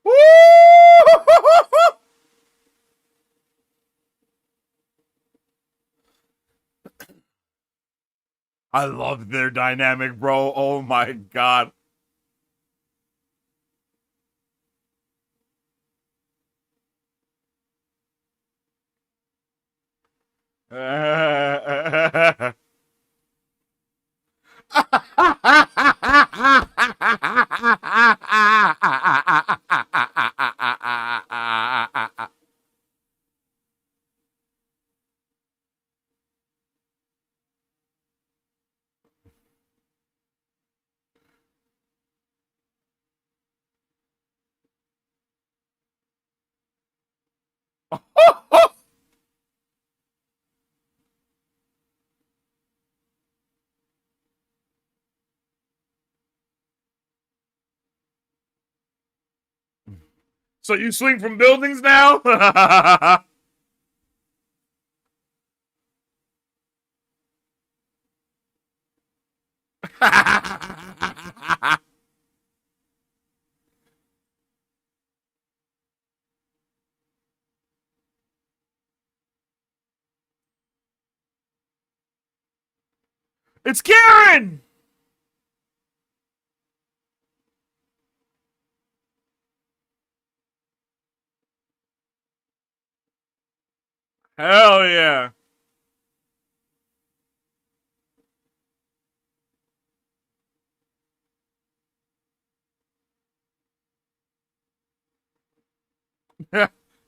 Woo! I love their dynamic, bro. Oh my god. So you swing from buildings now? It's Karen! Hell yeah.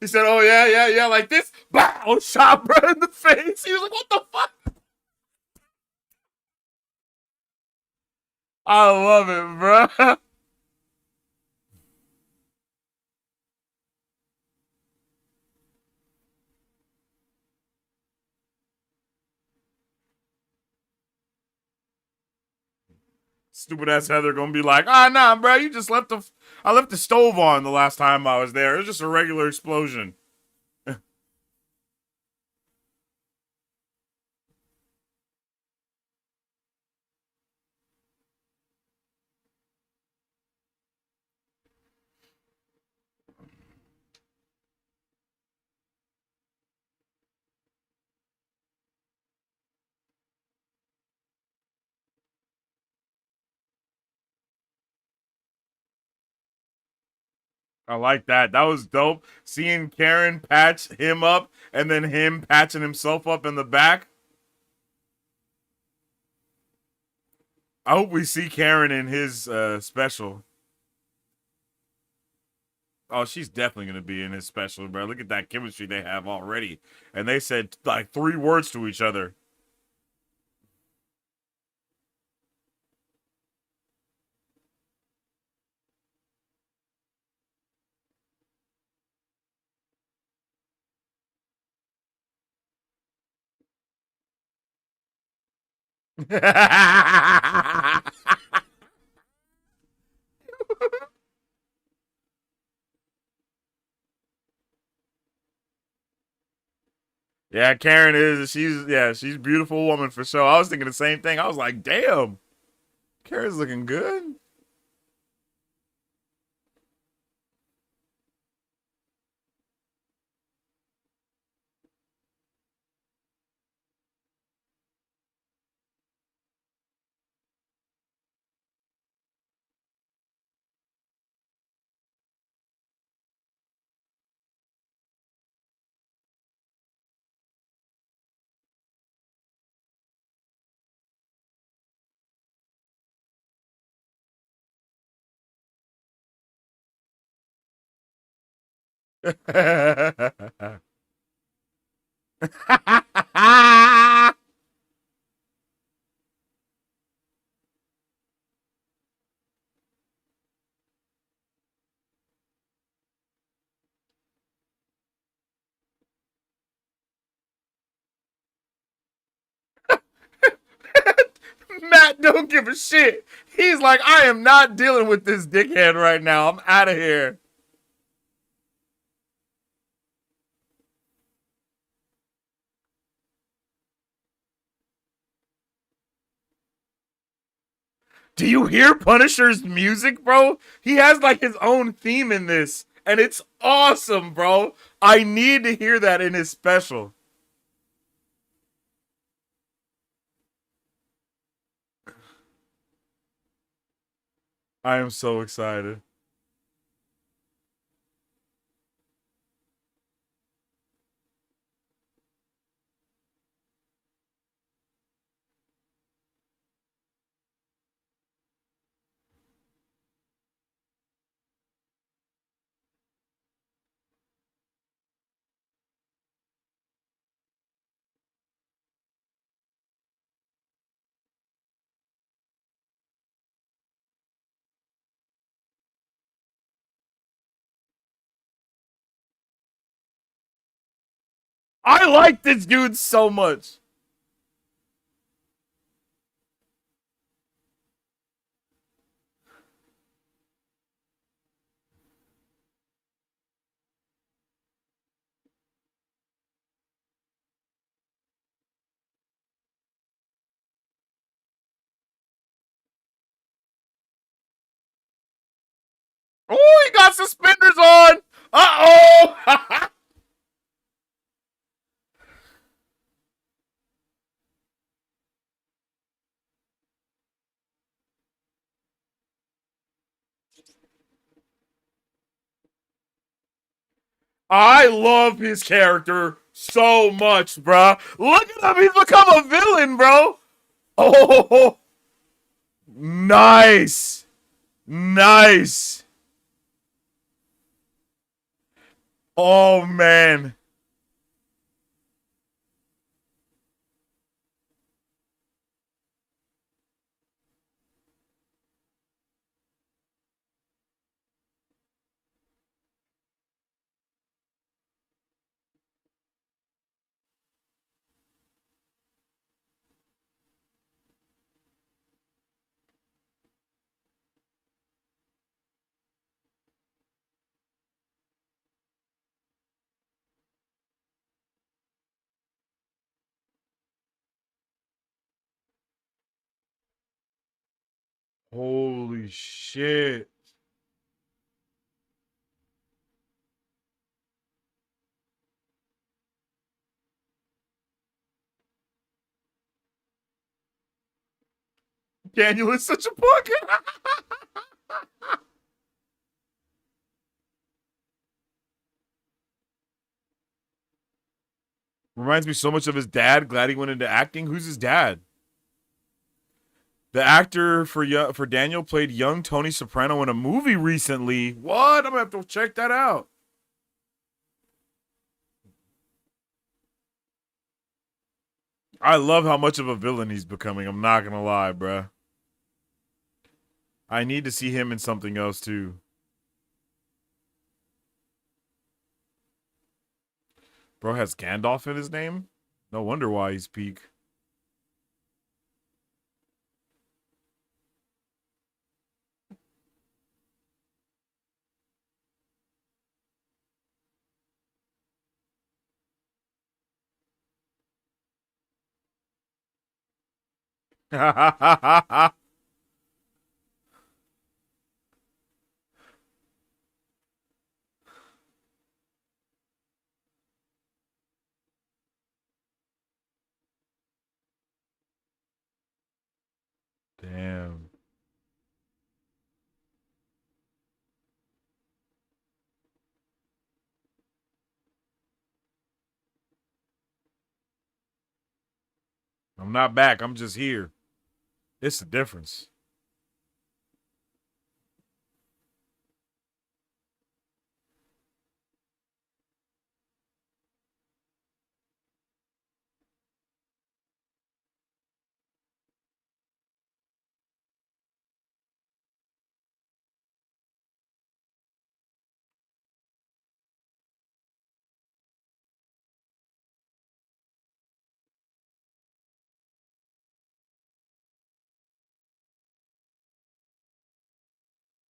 He said, "Oh yeah, yeah, yeah," like this. Bow, shot bro in the face. He was like, "What the fuck?" I love it, bro. Stupid ass Heather gonna be like, "Ah, nah, bro, you just left the. I left the stove on the last time I was there. It was just a regular explosion." I like that. That was dope. Seeing Karen patch him up and then him patching himself up in the back. I hope we see Karen in his special. Oh, she's definitely gonna be in his special, bro. Look at that chemistry they have already. And they said like 3 words to each other. Yeah, Karen is. She's a beautiful woman for sure. I was thinking the same thing. I was like, damn, Karen's looking good. Matt don't give a shit. He's like, I am not dealing with this dickhead right now. I'm out of here. Do you hear Punisher's music, bro? He has like his own theme in this, and it's awesome, bro. I need to hear that in his special. I am so excited. I like this dude so much. Oh, he got suspenders on. Uh-oh. I love his character so much, bruh. Look at him. He's become a villain, bro. Oh, nice. Nice. Oh, man. Holy shit. Daniel is such a punk. Reminds me so much of his dad. Glad he went into acting. Who's his dad? The actor for Daniel played young Tony Soprano in a movie recently. What? I'm gonna have to check that out. I love how much of a villain he's becoming. I'm not gonna lie, bruh. I need to see him in something else too. Bro has Gandalf in his name? No wonder why he's peak. Damn. I'm not back. I'm just here. It's the difference.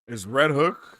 Is Red Hook?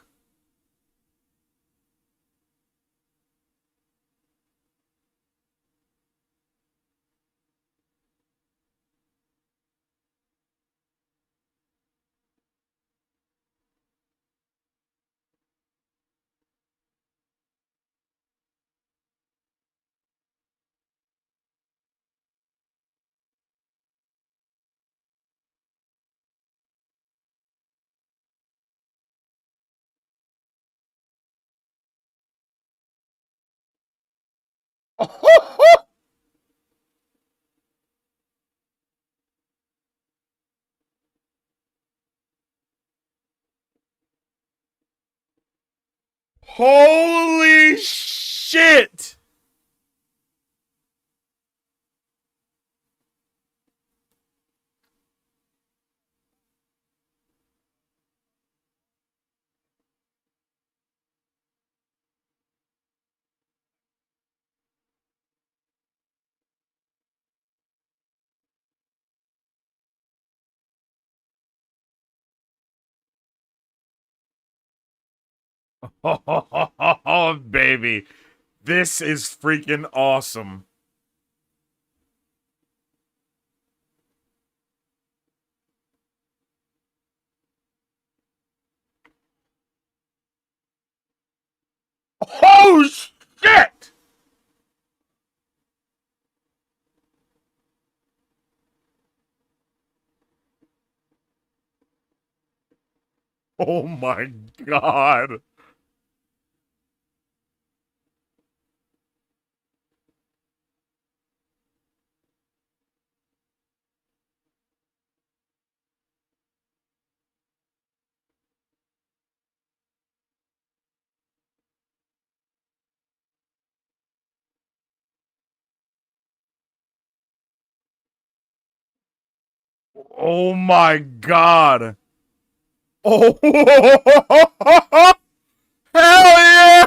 Holy shit! Oh, baby. This is freaking awesome. Oh, shit! Oh, my God. Oh my god. Oh, hell yeah!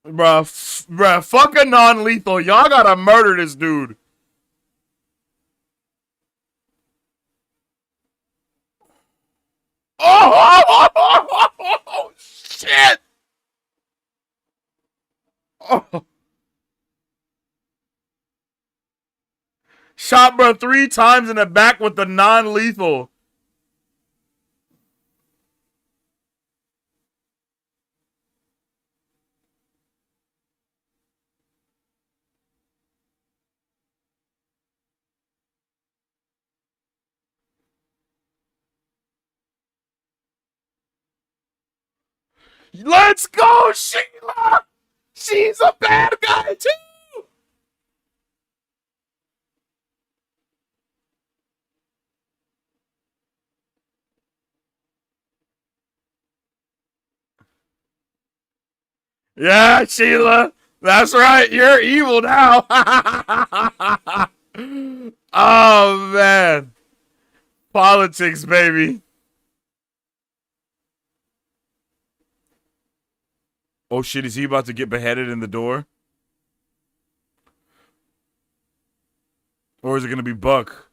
Bruh, fuck a non-lethal. Y'all gotta murder this dude. Oh, shit! Oh. Shot bro 3 times in the back with the non-lethal. Let's go, Sheila! She's a bad guy too! Yeah, Sheila. That's right. You're evil now. Oh, man. Politics, baby. Oh, shit. Is he about to get beheaded in the door? Or is it going to be Buck?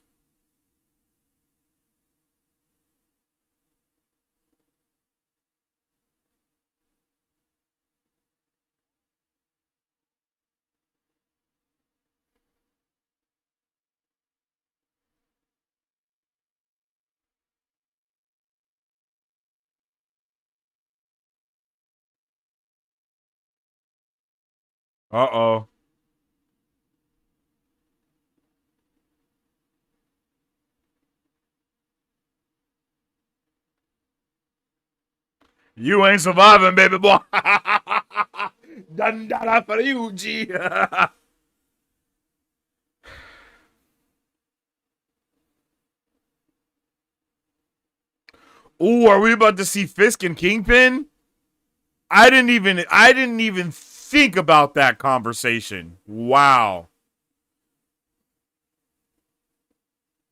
Uh-oh. You ain't surviving, baby boy. Dun da for you, G. Ooh, are we about to see Fisk and Kingpin? I didn't even think about that conversation. Wow.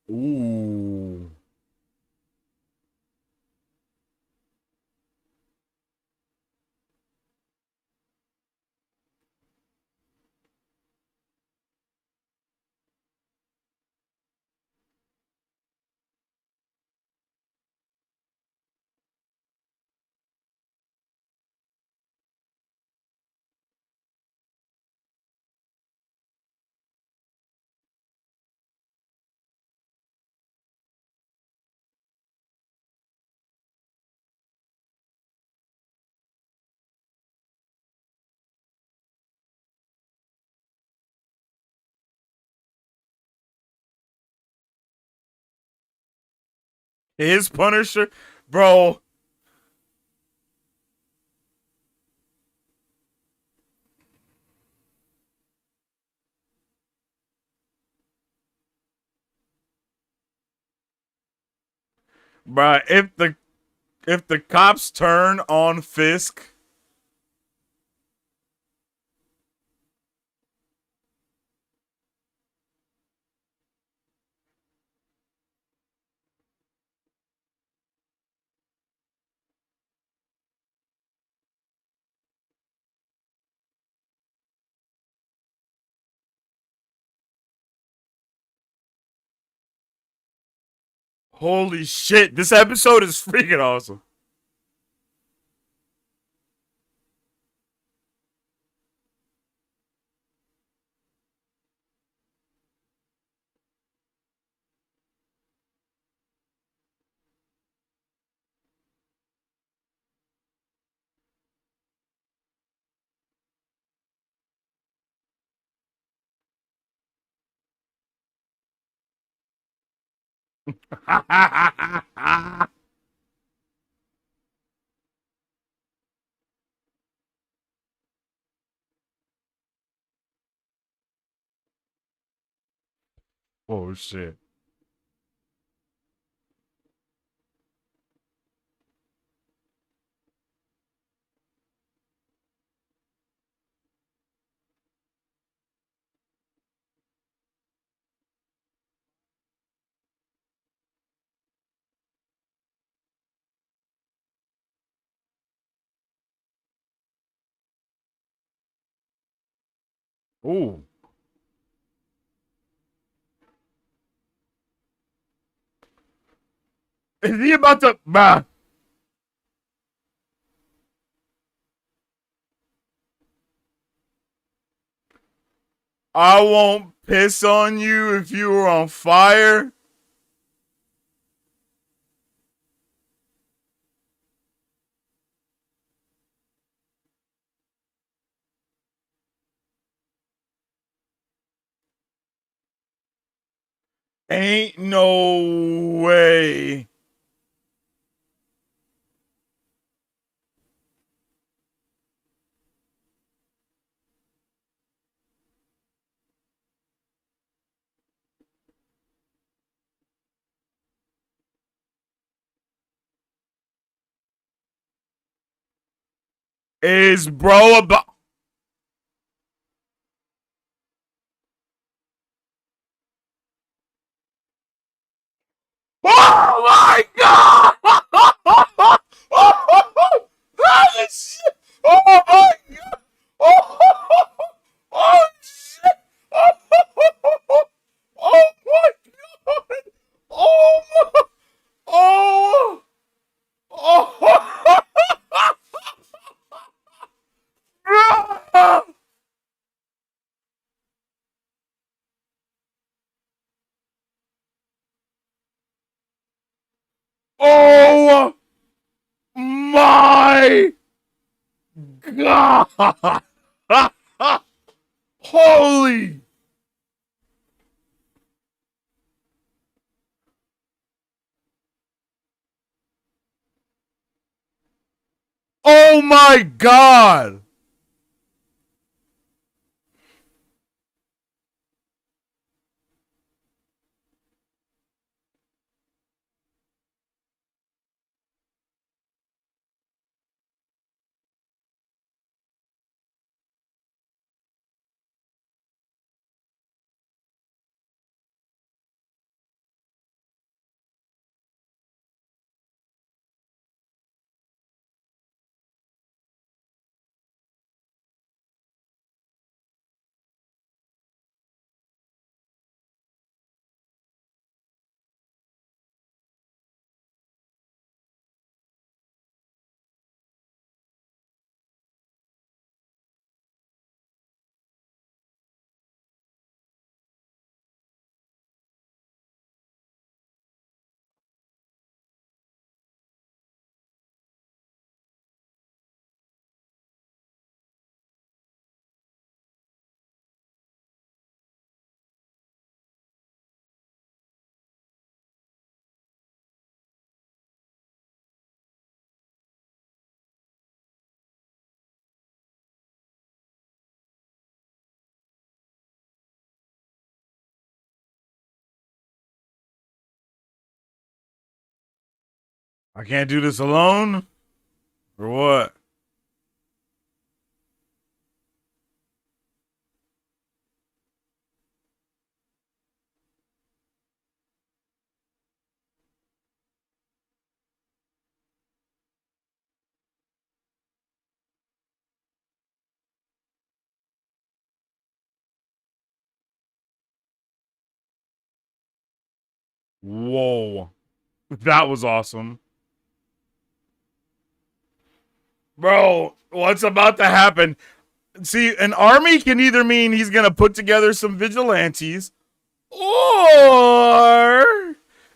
Ooh. His Punisher? Bro. Bruh, if the cops turn on Fisk, holy shit, this episode is freaking awesome. Oh shit. Ooh. Is he about to? Bah. I won't piss on you if you were on fire. Ain't no way. Is bro about? Oh my god! Holy shit! Oh my god! Oh shit! Oh my god! Oh my! Oh! Oh! Oh my god! Holy! Oh my god! I can't do this alone? Or what? Whoa. That was awesome. Bro, what's about to happen? See, an army can either mean he's going to put together some vigilantes, or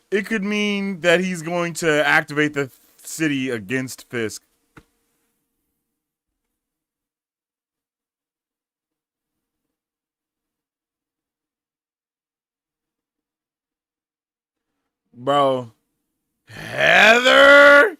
it could mean that he's going to activate the city against Fisk. Bro, Heather?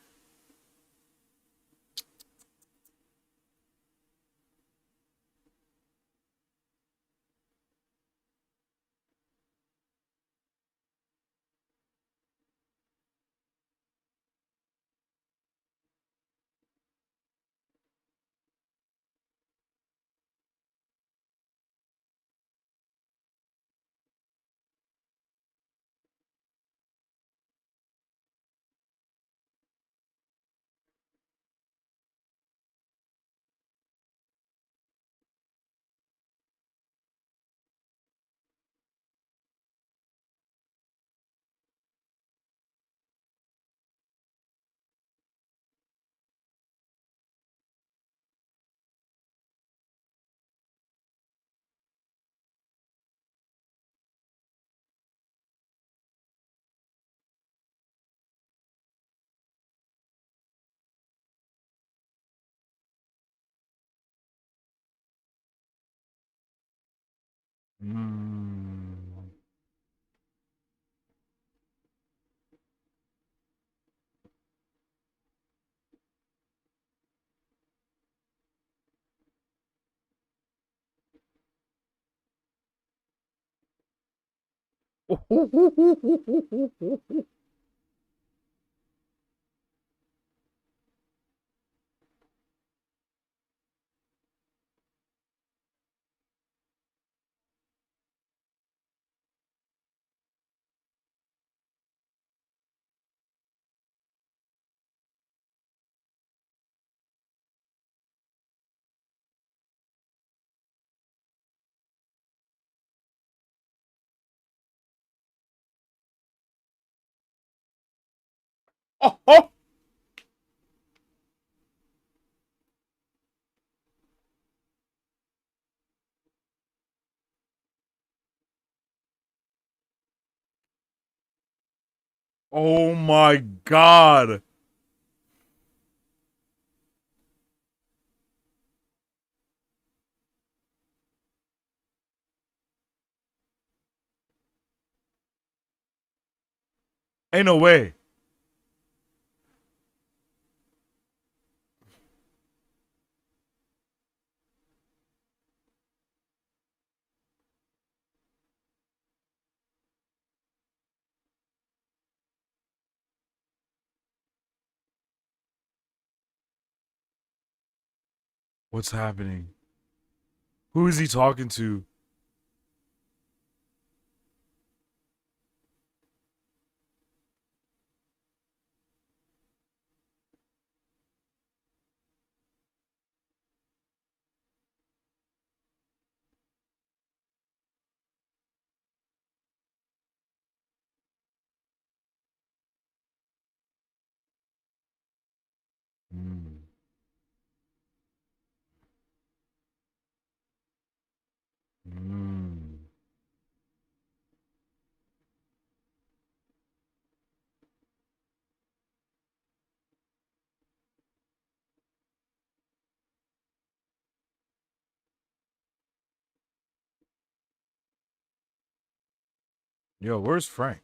Mm. Oh, oh. Oh my God. Ain't no way. What's happening? Who is he talking to? Mm. Mm. Yo, where's Frank?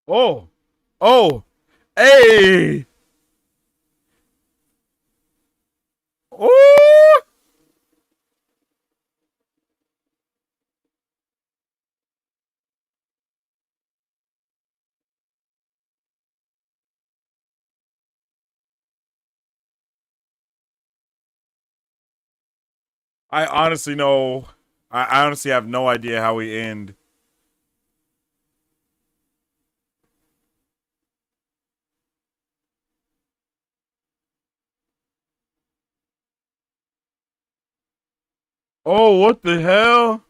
Oh, oh, hey, oh! I honestly know. I honestly have no idea how we end. Oh, what the hell?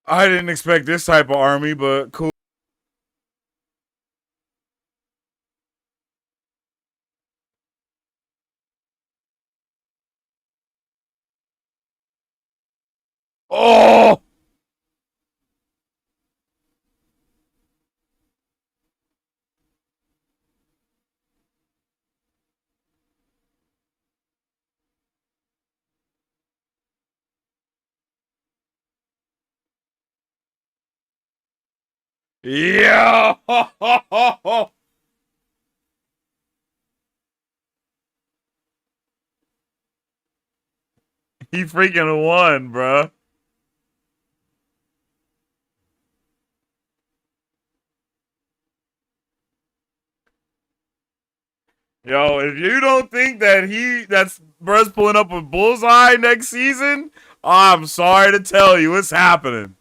I didn't expect this type of army, but cool. Oh, yeah. He freaking won, bruh. Yo, if you don't think that's bruh's pulling up with Bullseye next season, I'm sorry to tell you, it's happening.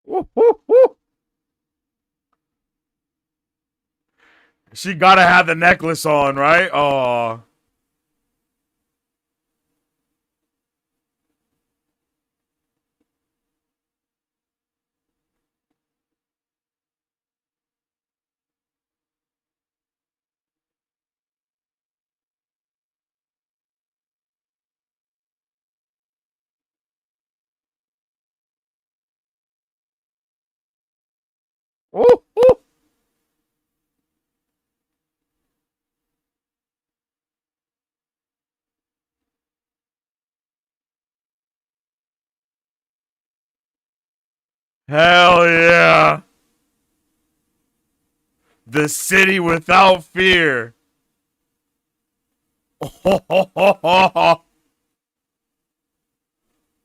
Woo, woo, woo. She gotta have the necklace on, right? Oh. Woo, woo. Hell yeah. The city without fear.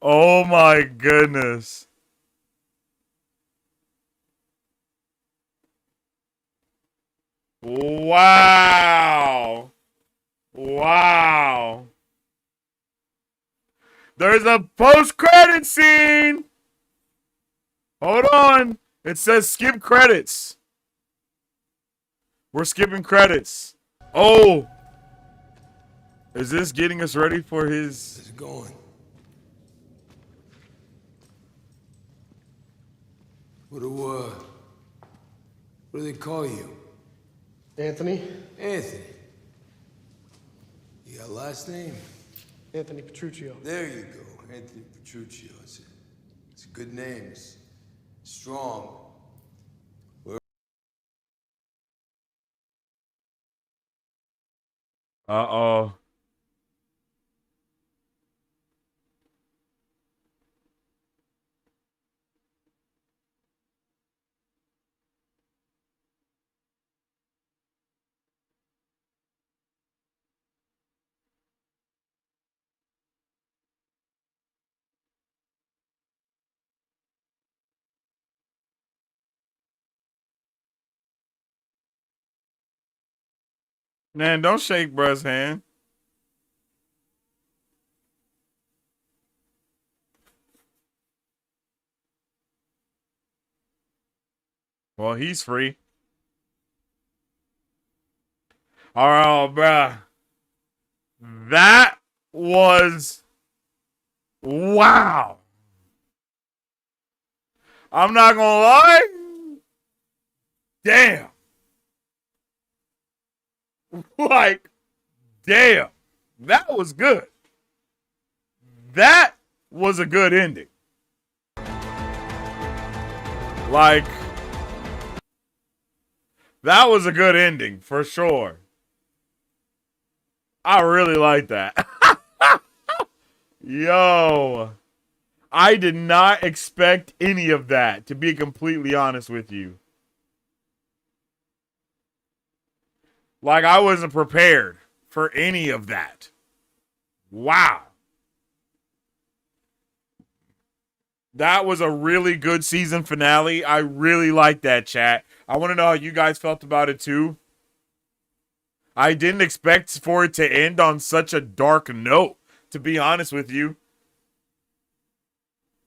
Oh my goodness. Wow. Wow. There's a post-credit scene. Hold on. It says skip credits. We're skipping credits. Oh. Is this getting us ready for his... How's it going? What do they call you? Anthony? Anthony. You got a last name? Anthony Petruccio. There you go. Anthony Petruccio. It's a good name. It's strong. Uh-oh. Man, don't shake bruh's hand. Well, he's free. All right, bruh. That was... Wow. I'm not gonna lie. Damn. Like, damn. That was good. That was a good ending. Like, that was a good ending for sure. I really like that. Yo. I did not expect any of that, to be completely honest with you. Like, I wasn't prepared for any of that. Wow. That was a really good season finale. I really like that, chat. I want to know how you guys felt about it too. I didn't expect for it to end on such a dark note, to be honest with you.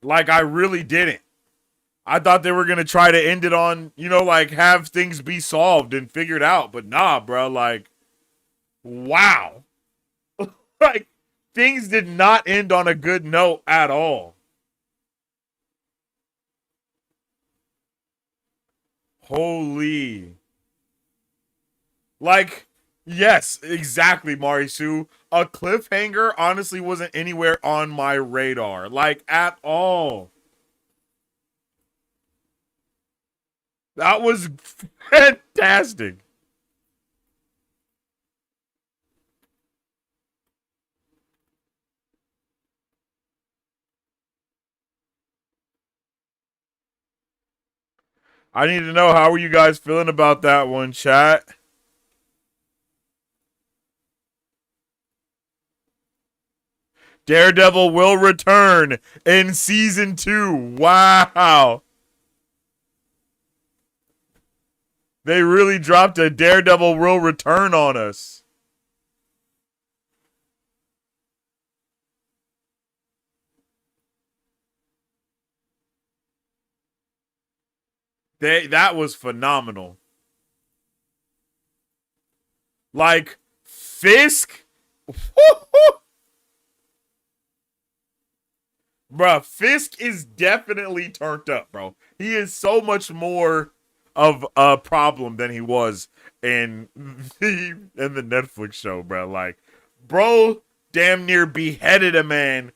Like, I really didn't. I thought they were going to try to end it on, you know, like, have things be solved and figured out. But nah, bro, like, wow. Like, things did not end on a good note at all. Holy. Like, yes, exactly, Marisu. A cliffhanger honestly wasn't anywhere on my radar. Like, at all. That was fantastic. I need to know, how are you guys feeling about that one, chat? Daredevil will return in season 2. Wow. They really dropped a Daredevil will return on us. That was phenomenal. Like, Fisk? Bruh, Fisk is definitely turned up, bro. He is so much more of a problem than he was in the Netflix show, bro. Like, bro damn near beheaded a man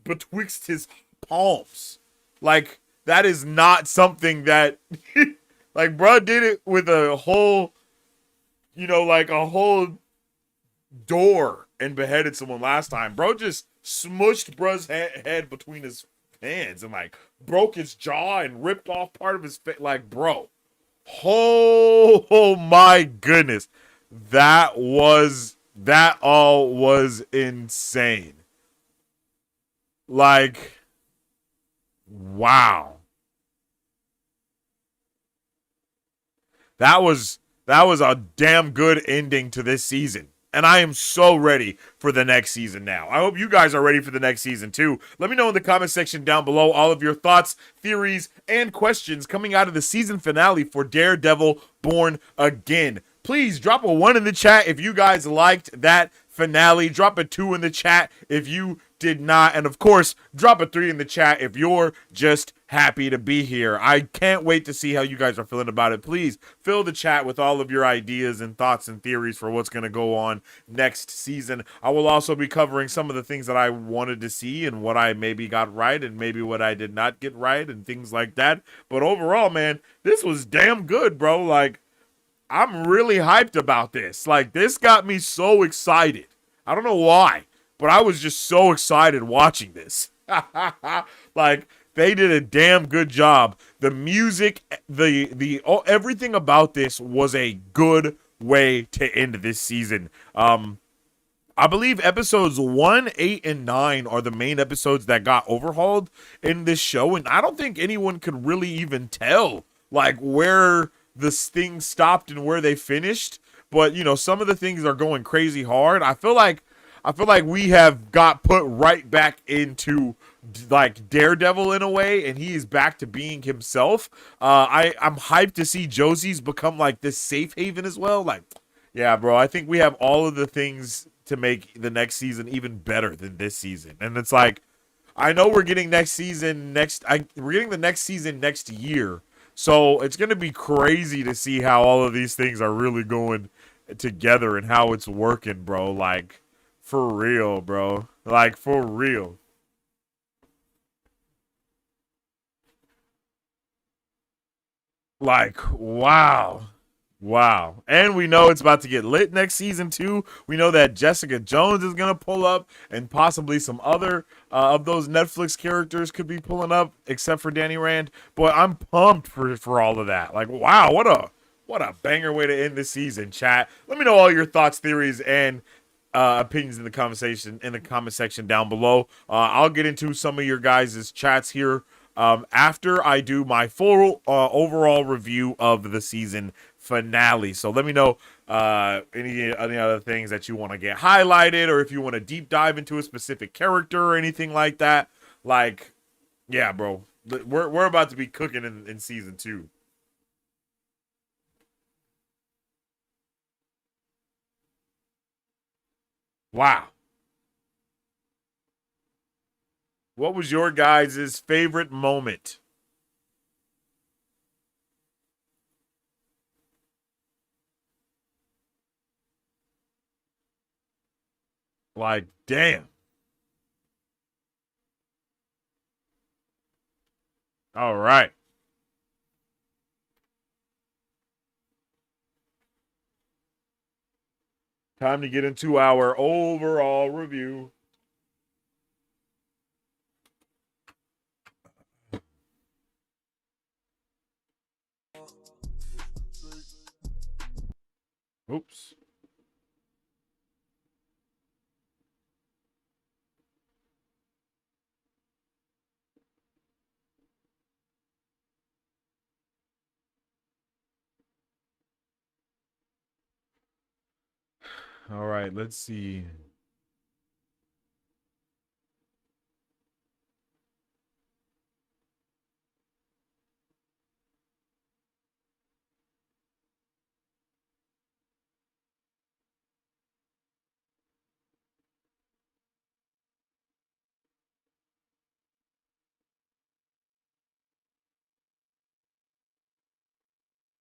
betwixt his palms. Like, that is not something that like, bro did it with a whole, like a whole door and beheaded someone last time. Bro just smushed bro's head between his hands and like broke his jaw and ripped off part of his face. Like, bro, oh my goodness, that all was insane. Like, wow, that was a damn good ending to this season. And I am so ready for the next season now. I hope you guys are ready for the next season too. Let me know in the comment section down below all of your thoughts, theories, and questions coming out of the season finale for Daredevil Born Again. Please drop a 1 in the chat if you guys liked that finale. Drop a 2 in the chat if you did not. And of course, drop a 3 in the chat if you're just happy to be here. I can't wait to see how you guys are feeling about it. Please fill the chat with all of your ideas and thoughts and theories for what's going to go on next season. I will also be covering some of the things that I wanted to see and what I maybe got right and maybe what I did not get right and things like that. But overall, man, this was damn good, bro. Like, I'm really hyped about this. Like, this got me so excited. I don't know why, but I was just so excited watching this. Like, they did a damn good job. The music, everything about this was a good way to end this season. I believe episodes 1, 8, and 9 are the main episodes that got overhauled in this show, and I don't think anyone could really even tell, like, where this thing stopped and where they finished. But, some of the things are going crazy hard. I feel like we have got put right back into, like, Daredevil in a way, and he is back to being himself. I'm hyped to see Josie's become, like, this safe haven as well. Like, yeah, bro, I think we have all of the things to make the next season even better than this season. And it's like, I know we're getting the next season next year. So it's going to be crazy to see how all of these things are really going together and how it's working, bro. Like, for real, bro. Like, for real. Like, wow. Wow. And we know it's about to get lit next season too. We know that Jessica Jones is going to pull up and possibly some other of those Netflix characters could be pulling up except for Danny Rand. But I'm pumped for all of that. Like, wow, what a banger way to end this season, chat. Let me know all your thoughts, theories, and opinions in the comment section down below. I'll get into some of your guys' chats here after I do my full overall review of the season finale. So let me know any other things that you want to get highlighted, or if you want to deep dive into a specific character or anything like that. Like, yeah, bro, we're about to be cooking in season 2. Wow. What was your guys' favorite moment? Like, damn. All right. Time to get into our overall review. Oops. All right, let's see.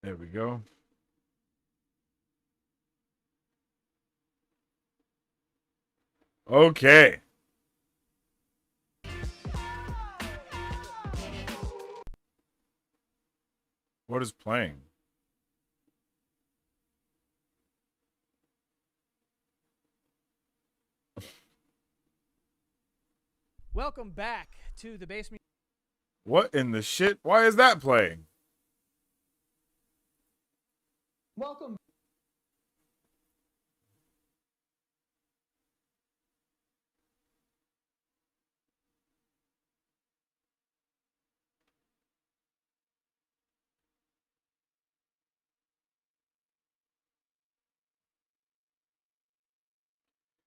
There we go. Okay. What is playing? Welcome back to the basement. What in the shit? Why is that playing? Welcome.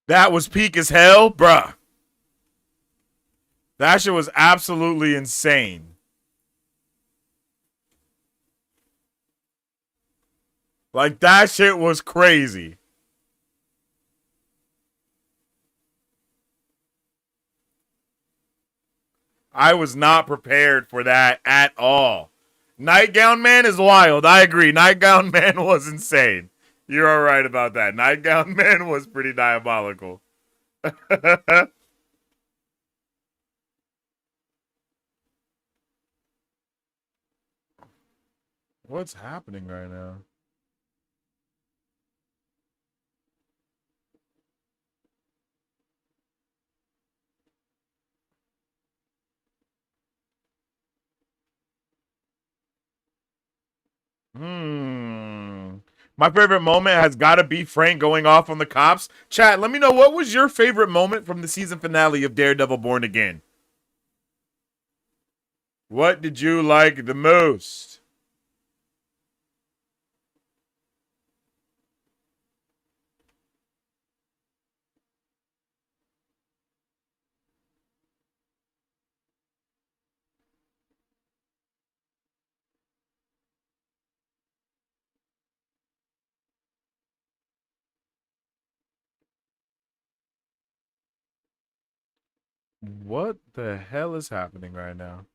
That was peak as hell, bruh. That shit was absolutely insane. Like, that shit was crazy. I was not prepared for that at all. Nightgown Man is wild. I agree. Nightgown Man was insane. You're all right about that. Nightgown Man was pretty diabolical. What's happening right now? My favorite moment has got to be Frank going off on the cops. Chat, let me know, what was your favorite moment from the season finale of Daredevil Born Again? What did you like the most? What the hell is happening right now?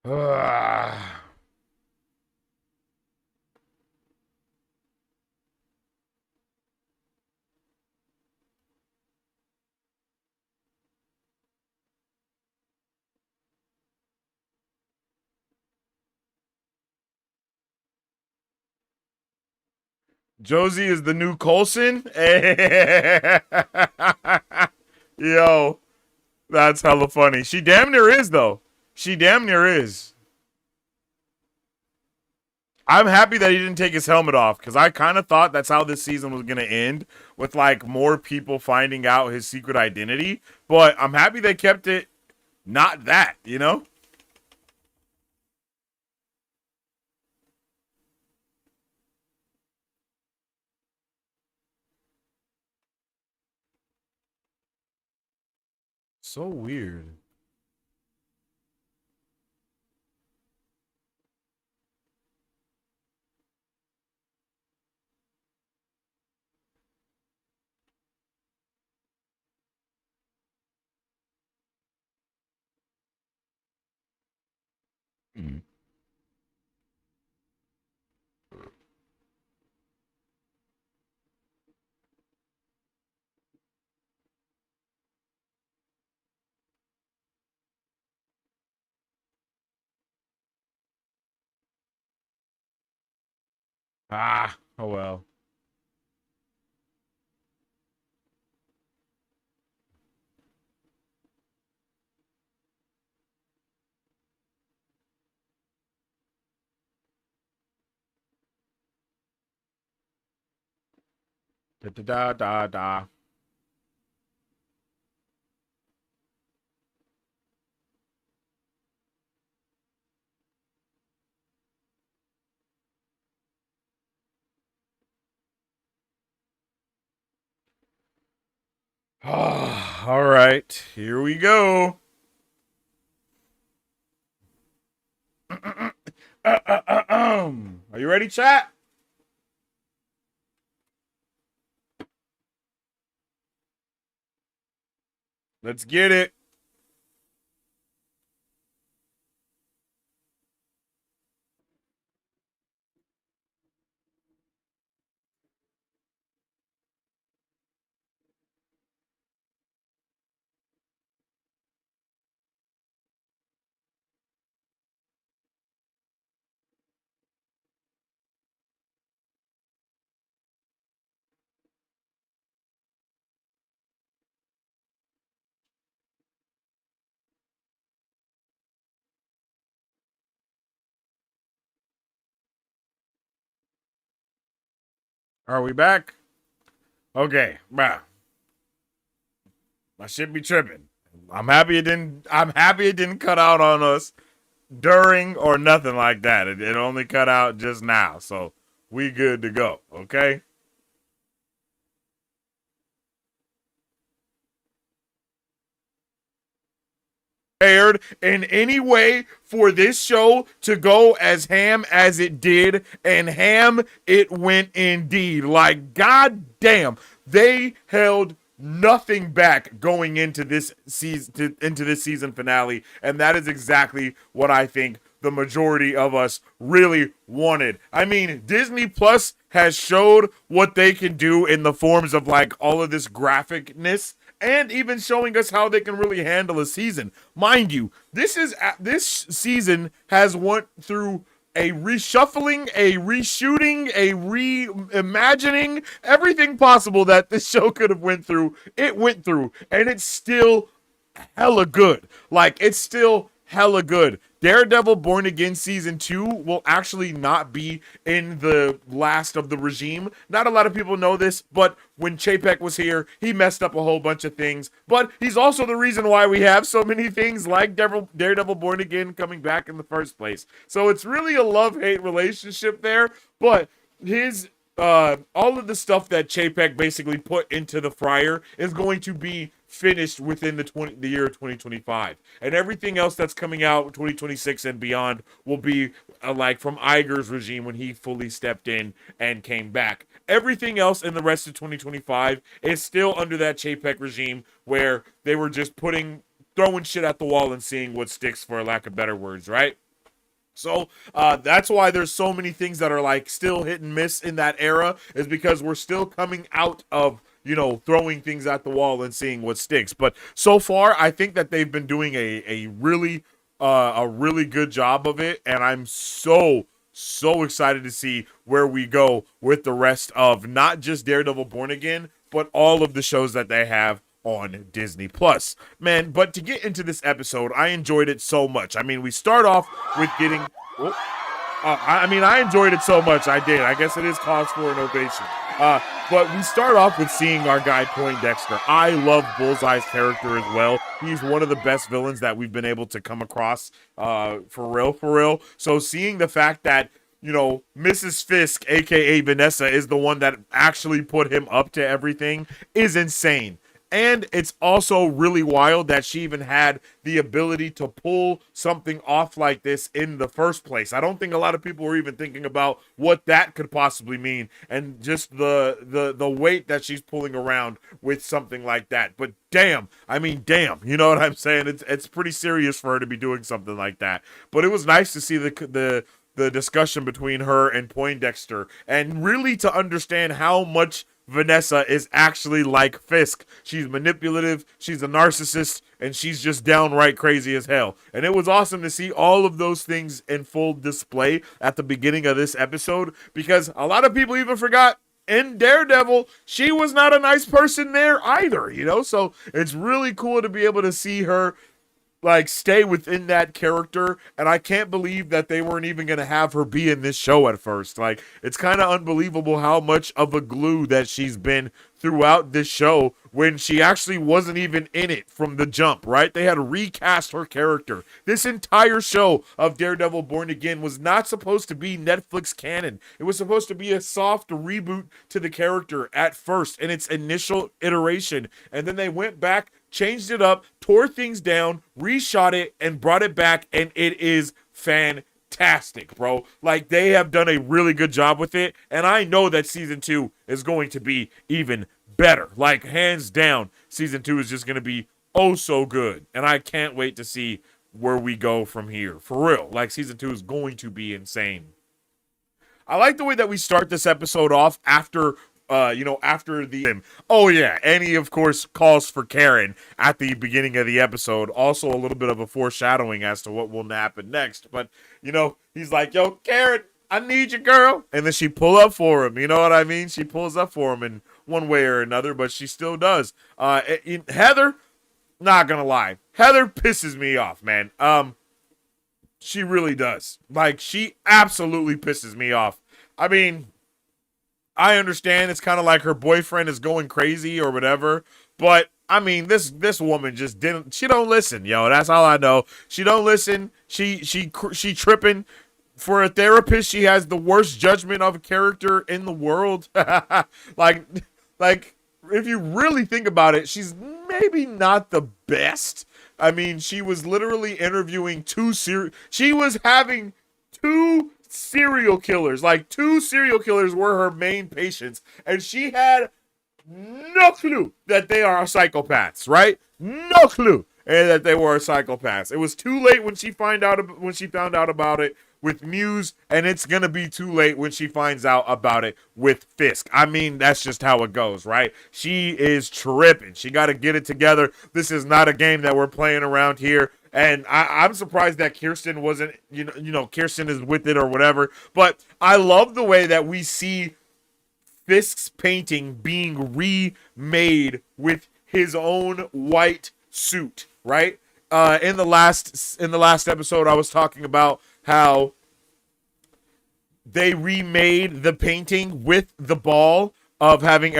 Ugh. Josie is the new Coulson? Yo, that's hella funny. She damn near is, though. She damn near is. I'm happy that he didn't take his helmet off, because I kind of thought that's how this season was going to end, with, like, more people finding out his secret identity. But I'm happy they kept it not that, you know? So weird. Mm. Ah, oh well. Da da da da da. All right, here we go. Are you ready, chat? Let's get it. Are we back? Okay, bruh. I should be tripping. I'm happy it didn't. I'm happy it didn't cut out on us during or nothing like that. It only cut out just now, so we good to go. Okay. Prepared in any way for this show to go as ham as it did, and ham it went indeed. Like, god damn, they held nothing back going into this season finale, and that is exactly what I think the majority of us really wanted. I mean, Disney Plus has showed what they can do in the forms of like all of this graphicness, and even showing us how they can really handle a season. Mind you, this season has went through a reshuffling, a reshooting, a reimagining, everything possible that this show could have went through. It went through, and it's still hella good. Like, it's still hella good. Daredevil Born Again Season 2 will actually not be in the last of the regime. Not a lot of people know this, but when Chapek was here, he messed up a whole bunch of things. But he's also the reason why we have so many things like Daredevil Born Again coming back in the first place. So it's really a love-hate relationship there, but his all of the stuff that Chapek basically put into the fryer is going to be finished within the year 2025, and everything else that's coming out 2026 and beyond will be like from Iger's regime when he fully stepped in and came back. Everything else in the rest of 2025 is still under that Chapek regime where they were just throwing shit at the wall and seeing what sticks, for lack of better words, right? So that's why there's so many things that are like still hit and miss in that era, is because we're still coming out of, throwing things at the wall and seeing what sticks. But so far, I think that they've been doing a really good job of it, and I'm so excited to see where we go with the rest of not just Daredevil Born Again, but all of the shows that they have on Disney Plus. Man, but to get into this episode, I enjoyed it so much. I mean, we start off with getting... I enjoyed it so much. I did. I guess it is cause for an ovation. But we start off with seeing our guy Poindexter. I love Bullseye's character as well. He's one of the best villains that we've been able to come across, for real. So seeing the fact that, Mrs. Fisk, aka Vanessa, is the one that actually put him up to everything is insane. And it's also really wild that she even had the ability to pull something off like this in the first place. I don't think a lot of people were even thinking about what that could possibly mean, and just the weight that she's pulling around with something like that. But damn, you know what I'm saying? It's pretty serious for her to be doing something like that. But it was nice to see the discussion between her and Poindexter, and really to understand how much Vanessa is actually like Fisk. She's manipulative, she's a narcissist, and she's just downright crazy as hell. And it was awesome to see all of those things in full display at the beginning of this episode, because a lot of people even forgot in Daredevil, she was not a nice person there either, So it's really cool to be able to see her like stay within that character, and I can't believe that they weren't even going to have her be in this show at first. Like, it's kind of unbelievable how much of a glue that she's been throughout this show when she actually wasn't even in it from the jump, right? They had recast her character. This entire show of Daredevil Born Again was not supposed to be Netflix canon. It was supposed to be a soft reboot to the character at first in its initial iteration, and then they went back, changed it up, tore things down, reshot it, and brought it back, and it is fantastic, bro. Like, they have done a really good job with it, and I know that season 2 is going to be even better. Like, hands down, season 2 is just going to be oh so good, and I can't wait to see where we go from here. For real, like, season 2 is going to be insane. I like the way that we start this episode off after after the oh yeah, and he of course calls for Karen at the beginning of the episode. Also a little bit of a foreshadowing as to what will happen next. But he's like, "Yo, Karen, I need you, girl," and then she pull up for him. You know what I mean? She pulls up for him in one way or another, but she still does. Heather, not gonna lie, Heather pisses me off, man. She really does. Like, she absolutely pisses me off. I mean, I understand it's kind of like her boyfriend is going crazy or whatever, but I mean, this woman just she don't listen, yo. That's all I know. She don't listen. She tripping. For a therapist, she has the worst judgment of a character in the world. like if you really think about it, she's maybe not the best. I mean, she was literally interviewing she was having two serial killers. Like, 2 serial killers were her main patients, and she had no clue that they are psychopaths, right? No clue that they were psychopaths. It was too late when she found out about it with Muse, and it's gonna be too late when she finds out about it with Fisk. I mean, that's just how it goes, right? She is tripping. She got to get it together. This is not a game that we're playing around here. And I'm surprised that Kirsten wasn't, Kirsten is with it or whatever. But I love the way that we see Fisk's painting being remade with his own white suit, right? In the last episode, I was talking about how they remade the painting with the ball of having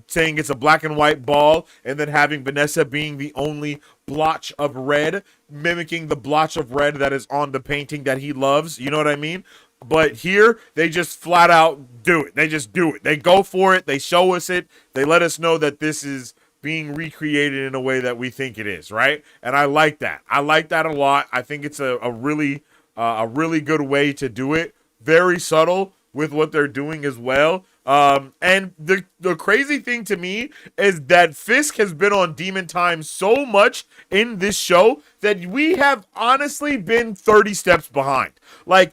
saying it's a black and white ball, and then having Vanessa being the only blotch of red, mimicking the blotch of red that is on the painting that he loves. You know what I mean? But here, they just flat out do it. They just do it. They go for it. They show us it. They let us know that this is being recreated in a way that we think it is, right? And I like that. I like that a lot. I think it's a really good way to do it. Very subtle with what they're doing as well. And the crazy thing to me is that Fisk has been on Demon Time so much in this show that we have honestly been 30 steps behind. Like,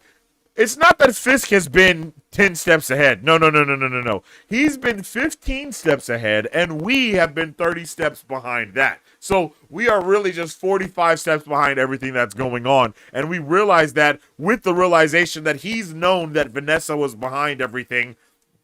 it's not that Fisk has been 10 steps ahead. No. He's been 15 steps ahead, and we have been 30 steps behind that. So we are really just 45 steps behind everything that's going on. And we realize that with the realization that he's known that Vanessa was behind everything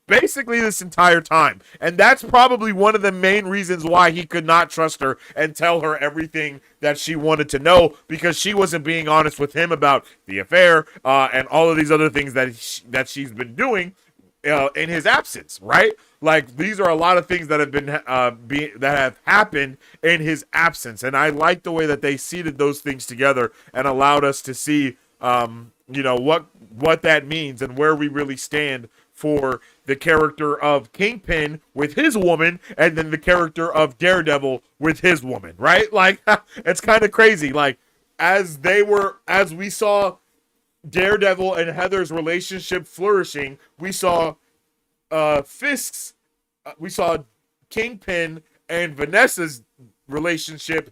basically this entire time. And that's probably one of the main reasons why he could not trust her and tell her everything that she wanted to know, because she wasn't being honest with him about the affair and all of these other things that she's been doing in his absence, right? Like, these are a lot of things that have been that have happened in his absence, and I like the way that they seeded those things together and allowed us to see, what that means and where we really stand for the character of Kingpin with his woman, and then the character of Daredevil with his woman, right? Like, it's kind of crazy. Like, as we saw Daredevil and Heather's relationship flourishing, we saw we saw Kingpin and Vanessa's relationship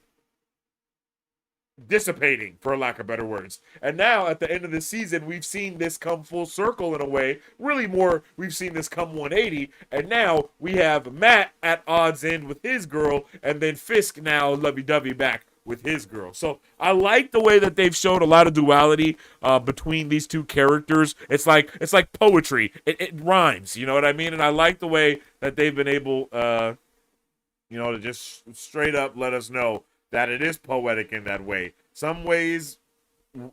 dissipating, for lack of better words. And now at the end of the season, we've seen this come full circle in a way. Really more, we've seen this come 180, and now we have Matt at odds end with his girl, and then Fisk now lovey-dovey back with his girl. So I like the way that they've showed a lot of duality between these two characters. It's like poetry. It rhymes, you know what I mean? And I like the way that they've been able to just straight up let us know that it is poetic in that way. Some ways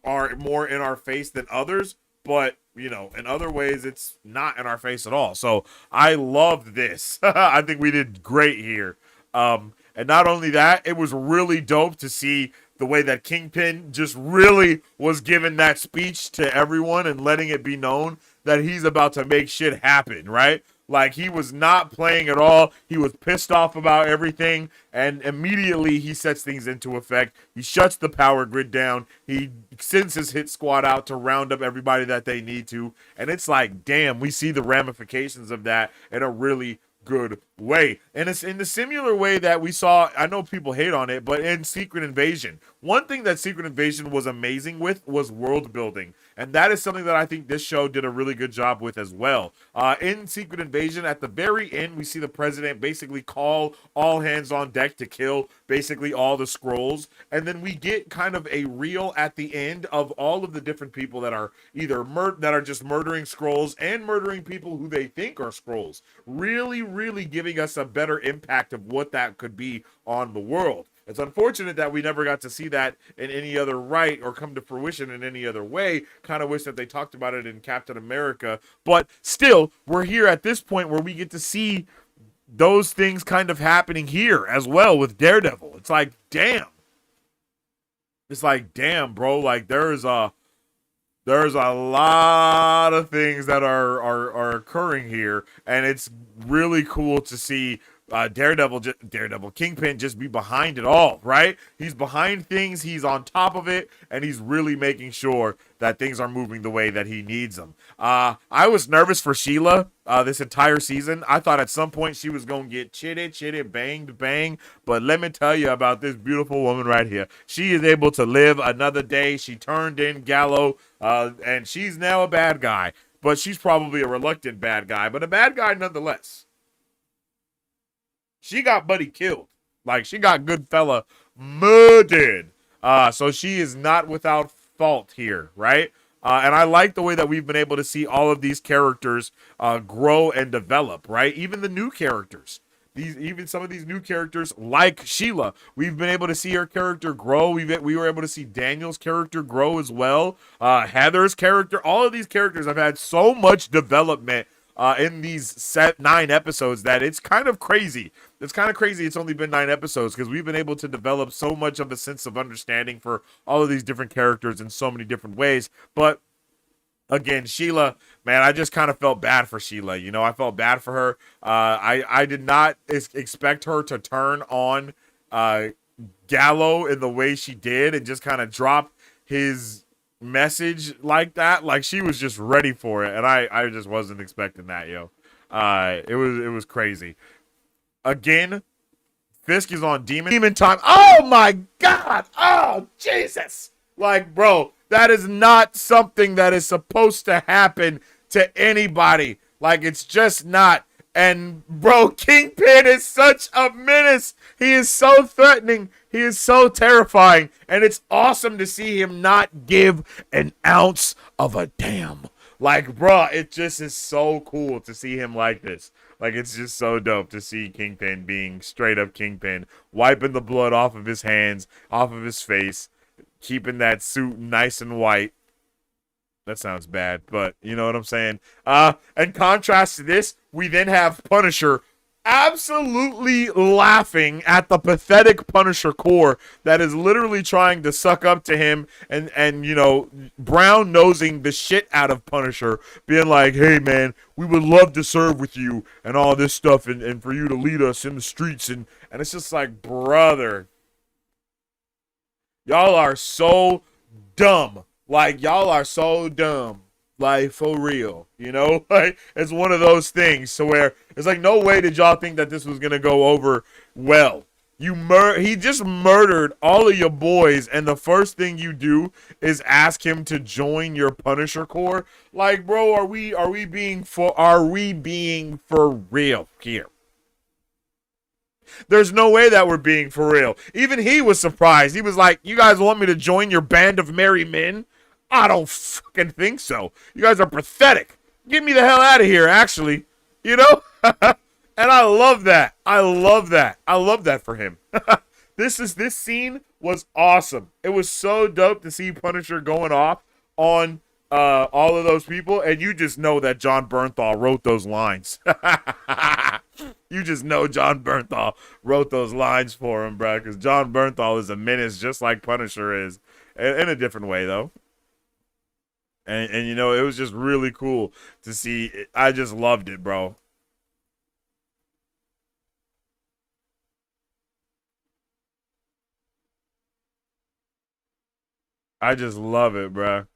are more in our face than others, but in other ways it's not in our face at all. So I loved this. I think we did great here. And not only that, it was really dope to see the way that Kingpin just really was giving that speech to everyone and letting it be known that he's about to make shit happen, right? Like, he was not playing at all. He was pissed off about everything, and immediately he sets things into effect. He shuts the power grid down. He sends his hit squad out to round up everybody that they need to, and it's like, damn, we see the ramifications of that in a really good way. And it's in the similar way that we saw, I know people hate on it, but in Secret Invasion. One thing that Secret Invasion was amazing with was world building. And that is something that I think this show did a really good job with as well. In Secret Invasion, at the very end, we see the president basically call all hands on deck to kill basically all the Skrulls. And then we get kind of a reel at the end of all of the different people that are either that are just murdering Skrulls and murdering people who they think are Skrulls. Really, really giving us a better impact of what that could be on the world. It's unfortunate that we never got to see that in any other right or come to fruition in any other way. Kind of wish that they talked about it in Captain America. But still, we're here at this point where we get to see those things kind of happening here as well with Daredevil. It's like, damn. It's like, damn, bro. Like, there's a lot of things that are occurring here, and it's really cool to see Daredevil Kingpin just be behind it all, right? He's behind things, he's on top of it, and he's really making sure that things are moving the way that he needs them. I was nervous for Sheila this entire season. I thought at some point she was going to get chitted, bang, but let me tell you about this beautiful woman right here. She is able to live another day. She turned in Gallo, and she's now a bad guy, but she's probably a reluctant bad guy, but a bad guy nonetheless. She got Buddy killed. Like, she got good fella murdered. So she is not without fault here, right? And I like the way that we've been able to see all of these characters grow and develop, right? Even the new characters. Even some of these new characters, like Sheila, we've been able to see her character grow. We were able to see Daniel's character grow as well. Heather's character. All of these characters have had so much development in these 9 episodes that it's kind of crazy. It's kind of crazy it's only been 9 episodes because we've been able to develop so much of a sense of understanding for all of these different characters in so many different ways. But again, Sheila, man, I just kind of felt bad for Sheila. I felt bad for her. I did not expect her to turn on Gallo in the way she did and just kind of drop his message like that. Like, she was just ready for it, and I just wasn't expecting that, yo. It was crazy. Again, Fisk is on demon time. Oh my god! Oh Jesus! Like, bro, that is not something that is supposed to happen to anybody. Like, it's just not. And bro, Kingpin is such a menace. He is so threatening. He is so terrifying. And it's awesome to see him not give an ounce of a damn. Like, bro, it just is so cool to see him like this. Like, it's just so dope to see Kingpin being straight up Kingpin, wiping the blood off of his hands, off of his face, keeping that suit nice and white. That sounds bad, but you know what I'm saying? In contrast to this, we then have Punisher absolutely laughing at the pathetic Punisher Corps that is literally trying to suck up to him and brown nosing the shit out of Punisher, being like, hey man, we would love to serve with you and all this stuff and for you to lead us in the streets and it's just like, brother, y'all are so dumb. Like, y'all are so dumb. Like, for real. Like, it's one of those things to where it's like, no way did y'all think that this was going to go over well. He just murdered all of your boys, and the first thing you do is ask him to join your Punisher Corps. Like, bro, are we being for real here? There's no way that we're being for real. Even he was surprised. He was like, you guys want me to join your band of merry men? I don't fucking think so. You guys are pathetic. Get me the hell out of here, actually. And I love that. I love that for him. This scene was awesome. It was so dope to see Punisher going off on all of those people, and you just know that John Bernthal wrote those lines. You just know John Bernthal wrote those lines for him, bro, because John Bernthal is a menace just like Punisher is, in a different way, though. And you know, it was just really cool to see. I just loved it, bro. I just love it, bro.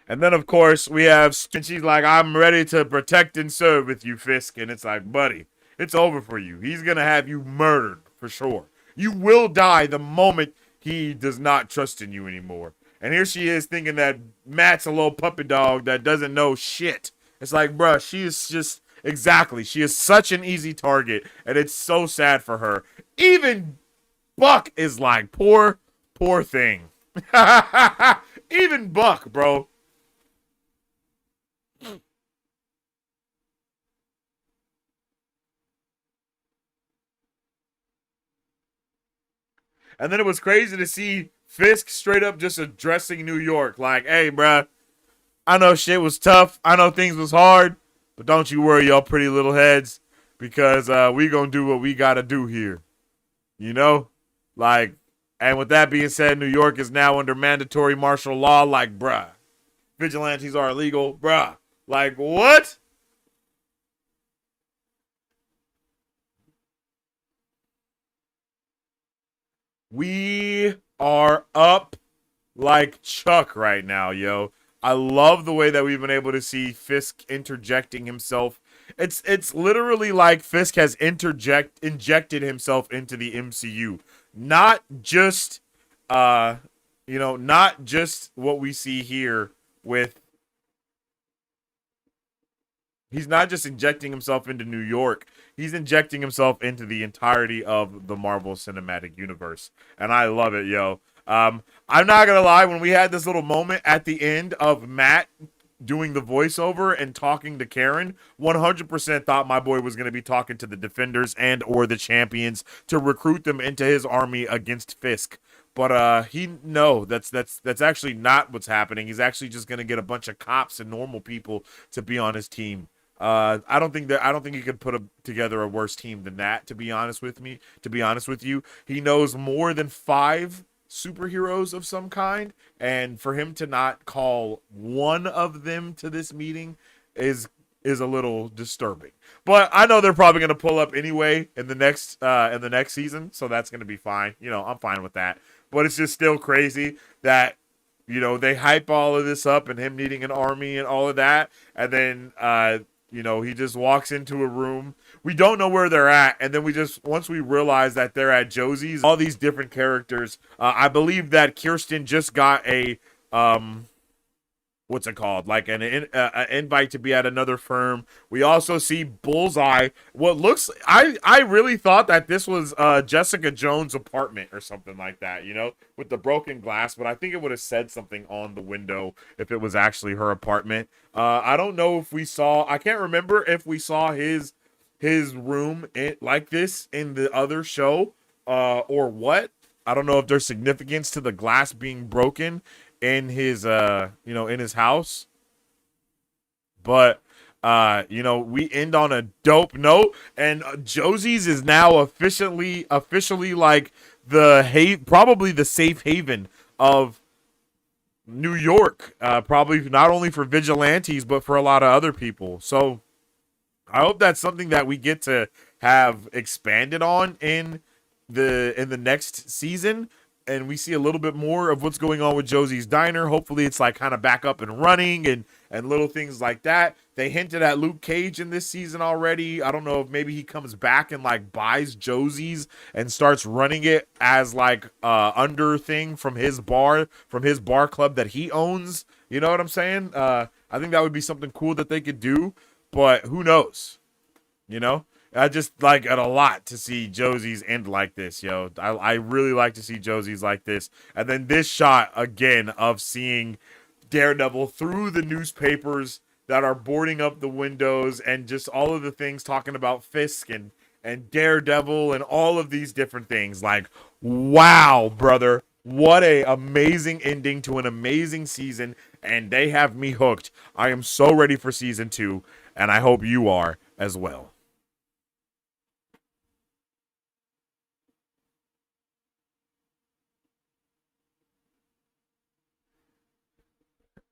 And then, of course, we have, and she's like, I'm ready to protect and serve with you, Fisk. And it's like, buddy, it's over for you. He's going to have you murdered for sure. You will die the moment he does not trust in you anymore. And here she is thinking that Matt's a little puppy dog that doesn't know shit. It's like, bruh, she is just, exactly. She is such an easy target. And it's so sad for her. Even Buck is like, poor thing. Even Buck, bro. And then it was crazy to see Fisk straight up just addressing New York. Like, hey, bruh, I know shit was tough. I know things was hard. But don't you worry, y'all pretty little heads. Because we gonna do what we gotta do here. You know? Like, and with that being said, New York is now under mandatory martial law. Like, bruh. Vigilantes are illegal. Bruh. Like, what? We are up like Chuck right now, yo. I love the way that we've been able to see Fisk interjecting himself. It's literally like Fisk has injected himself into the MCU. Not just not just what we see here with, he's not just injecting himself into New York. He's injecting himself into the entirety of the Marvel Cinematic Universe. And I love it, yo. I'm not going to lie. When we had this little moment at the end of Matt doing the voiceover and talking to Karen, 100% thought my boy was going to be talking to the Defenders and or the Champions to recruit them into his army against Fisk. But that's actually not what's happening. He's actually just going to get a bunch of cops and normal people to be on his team. I don't think he could put together a worse team than that, to be honest with you. He knows more than 5 superheroes of some kind, and for him to not call one of them to this meeting is a little disturbing. But I know they're probably going to pull up anyway in the next season, so that's going to be fine. You know, I'm fine with that. But it's just still crazy that, you know, they hype all of this up and him needing an army and all of that, and then he just walks into a room. We don't know where they're at, and then once we realize that they're at Josie's, all these different characters. I believe that Kirsten just got a what's it called? Like an invite to be at another firm. We also see Bullseye. I really thought that this was Jessica Jones' apartment or something like that, you know, with the broken glass, but I think it would have said something on the window if it was actually her apartment. I don't know if I can't remember if we saw his room like this in the other show or what. I don't know if there's significance to the glass being broken in his in his house, but we end on a dope note, and Josie's is now officially like probably the safe haven of New York, probably not only for vigilantes but for a lot of other people. So I hope that's something that we get to have expanded on in the next season, and we see a little bit more of what's going on with Josie's Diner. Hopefully it's like kind of back up and running and little things like that. They hinted at Luke Cage in this season already. I don't know if maybe he comes back and like buys Josie's and starts running it as like under thing from his bar club that he owns. You know what I'm saying? I think that would be something cool that they could do, but who knows? You know? I just like it a lot to see Josie's end like this, yo. I really like to see Josie's like this. And then this shot again of seeing Daredevil through the newspapers that are boarding up the windows and just all of the things talking about Fisk and Daredevil and all of these different things. Like, Wow, brother. What a amazing ending to an amazing season, and they have me hooked. I am so ready for season 2, and I hope you are as well.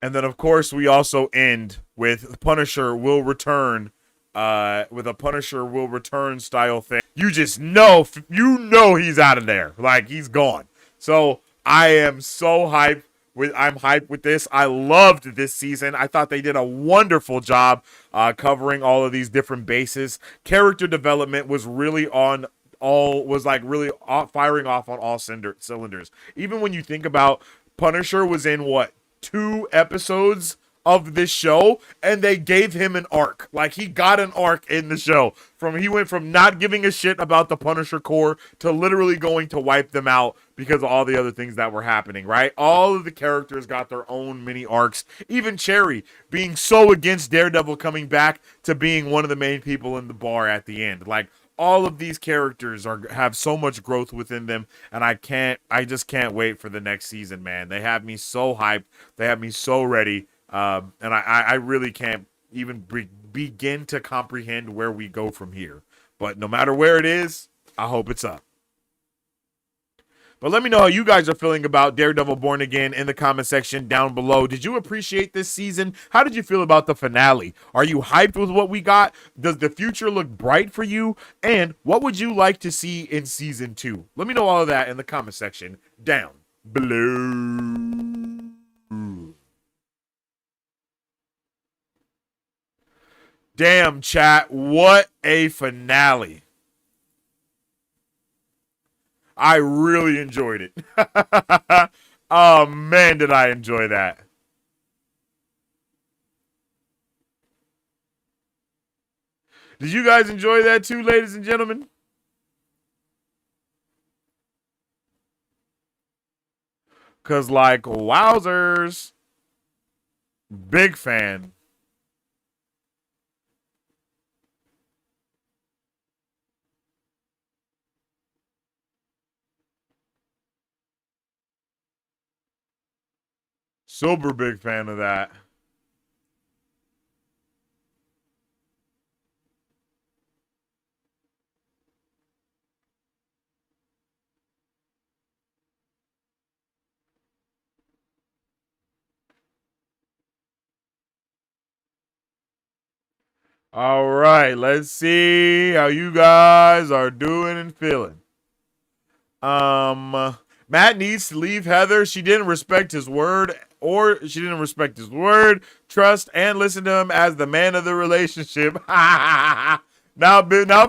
And then, of course, we also end with Punisher will return, with a Punisher will return style thing. You just know, he's out of there. Like, he's gone. So I am so hyped. I'm hyped with this. I loved this season. I thought they did a wonderful job covering all of these different bases. Character development was really on firing off on all cylinders. Even when you think about Punisher was in what, 2 episodes of this show, and they gave him an arc. Like, he got an arc in the show. He went from not giving a shit about the Punisher Corps to literally going to wipe them out because of all the other things that were happening, right? All of the characters got their own mini arcs. Even Cherry being so against Daredevil coming back to being one of the main people in the bar at the end. Like, all of these characters have so much growth within them, and I just can't wait for the next season, man. They have me so hyped. They have me so ready. And I really can't even begin to comprehend where we go from here. But no matter where it is, I hope it's up. But let me know how you guys are feeling about Daredevil Born Again in the comment section down below. Did you appreciate this season? How did you feel about the finale? Are you hyped with what we got? Does the future look bright for you? And what would you like to see in season 2? Let me know all of that in the comment section down below. Damn, chat, what a finale. I really enjoyed it. Oh, man, did I enjoy that. Did you guys enjoy that too, ladies and gentlemen? Because, like, wowzers. Big fan. Super big fan of that. All right, let's see how you guys are doing and feeling. Matt needs to leave Heather. She didn't respect his word, trust, and listen to him as the man of the relationship. Now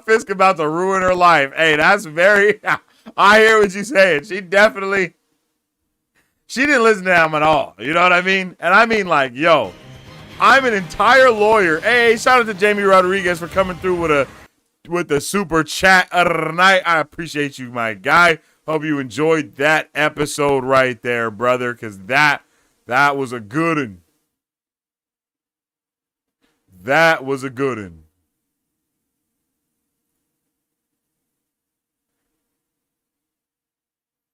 Fisk about to ruin her life. Hey, that's very. I hear what you're saying. She didn't listen to him at all. You know what I mean? And I mean, like, yo, I'm an entire lawyer. Hey, shout out to Jamie Rodriguez for coming through with the super chat tonight. I appreciate you, my guy. Hope you enjoyed that episode right there, brother, because that was a good one. That was a good one.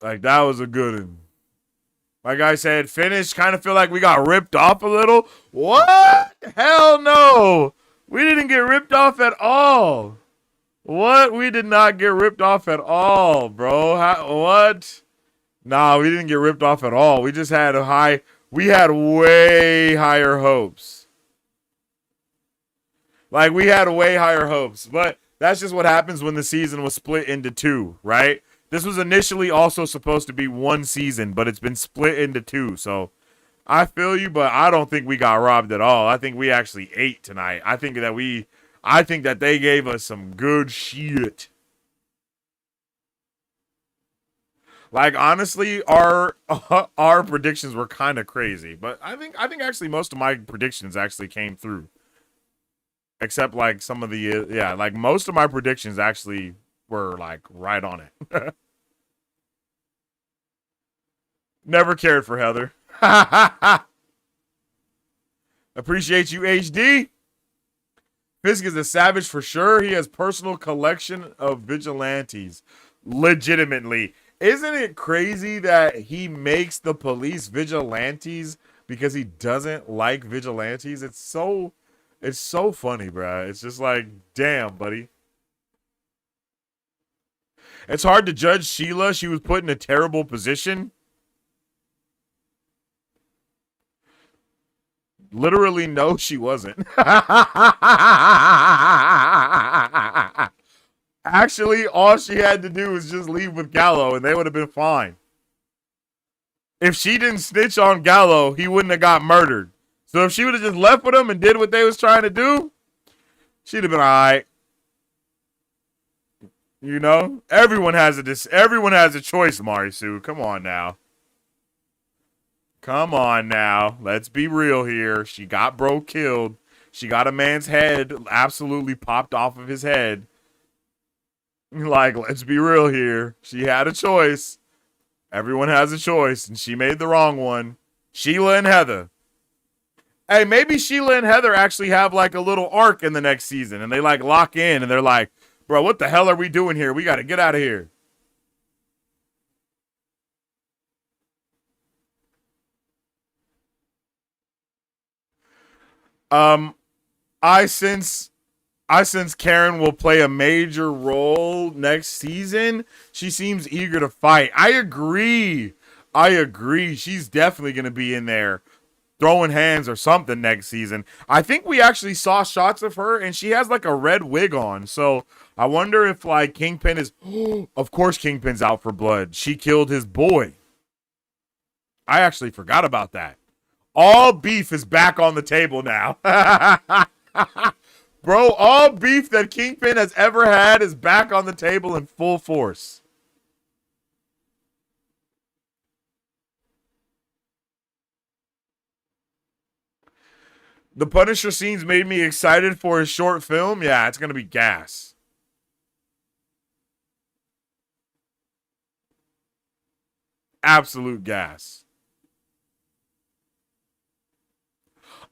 Like, that was a good one. Like I said, finished. Kind of feel like we got ripped off a little. What? Hell no. We didn't get ripped off at all. What? We did not get ripped off at all, bro. What? Nah, we didn't get ripped off at all. We just had we had way higher hopes. Like, we had way higher hopes. But that's just what happens when the season was split into 2, right? This was initially also supposed to be 1 season, but it's been split into 2. So I feel you, but I don't think we got robbed at all. I think we actually ate tonight. I think that they gave us some good shit. Like, honestly, our predictions were kind of crazy, but I think actually most of my predictions actually came through. Except like some of the like most of my predictions actually were like right on it. Never cared for Heather. Appreciate you, HD. Fisk is a savage for sure. He has personal collection of vigilantes. Legitimately. Isn't it crazy that he makes the police vigilantes because he doesn't like vigilantes? It's so funny, bruh. It's just like, damn, buddy. It's hard to judge Sheila. She was put in a terrible position. Literally, no, she wasn't. Actually, all she had to do was just leave with Gallo, and they would have been fine. If she didn't snitch on Gallo, he wouldn't have got murdered. So if she would have just left with him and did what they was trying to do, she'd have been all right. You know, everyone has a choice, Marisu. Come on now. Come on now. Let's be real here. She got bro killed. She got a man's head absolutely popped off of his head. Like, let's be real here. She had a choice. Everyone has a choice, and she made the wrong one. Sheila and Heather. Hey, maybe Sheila and Heather actually have like a little arc in the next season, and they like lock in, and they're like, bro, what the hell are we doing here? We got to get out of here. I sense Karen will play a major role next season. She seems eager to fight. I agree. She's definitely going to be in there throwing hands or something next season. I think we actually saw shots of her, and she has like a red wig on. So I wonder if like Kingpin is... Of course Kingpin's out for blood. She killed his boy. I actually forgot about that. All beef is back on the table now. Bro, all beef that Kingpin has ever had is back on the table in full force. The Punisher scenes made me excited for his short film. Yeah, it's going to be gas. Absolute gas.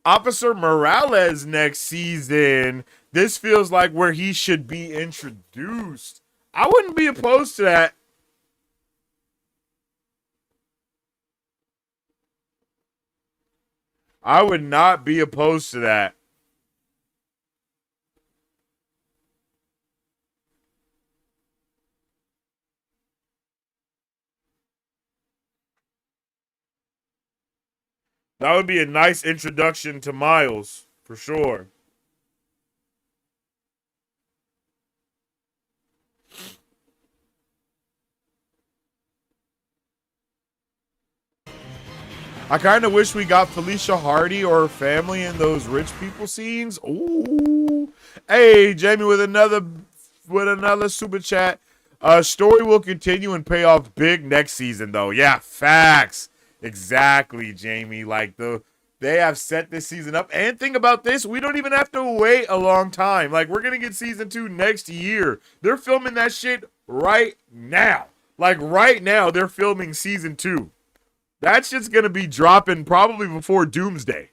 Officer Morales next season. This feels like where he should be introduced. I wouldn't be opposed to that. I would not be opposed to that. That would be a nice introduction to Miles, for sure. I kind of wish we got Felicia Hardy or her family in those rich people scenes. Ooh. Hey, Jamie with another super chat. Story will continue and pay off big next season, though. Yeah, facts. Exactly, Jamie. Like they have set this season up. And think about this, we don't even have to wait a long time. Like we're gonna get season 2 next year. They're filming that shit right now. Like right now, they're filming season 2. That shit's gonna be dropping probably before Doomsday.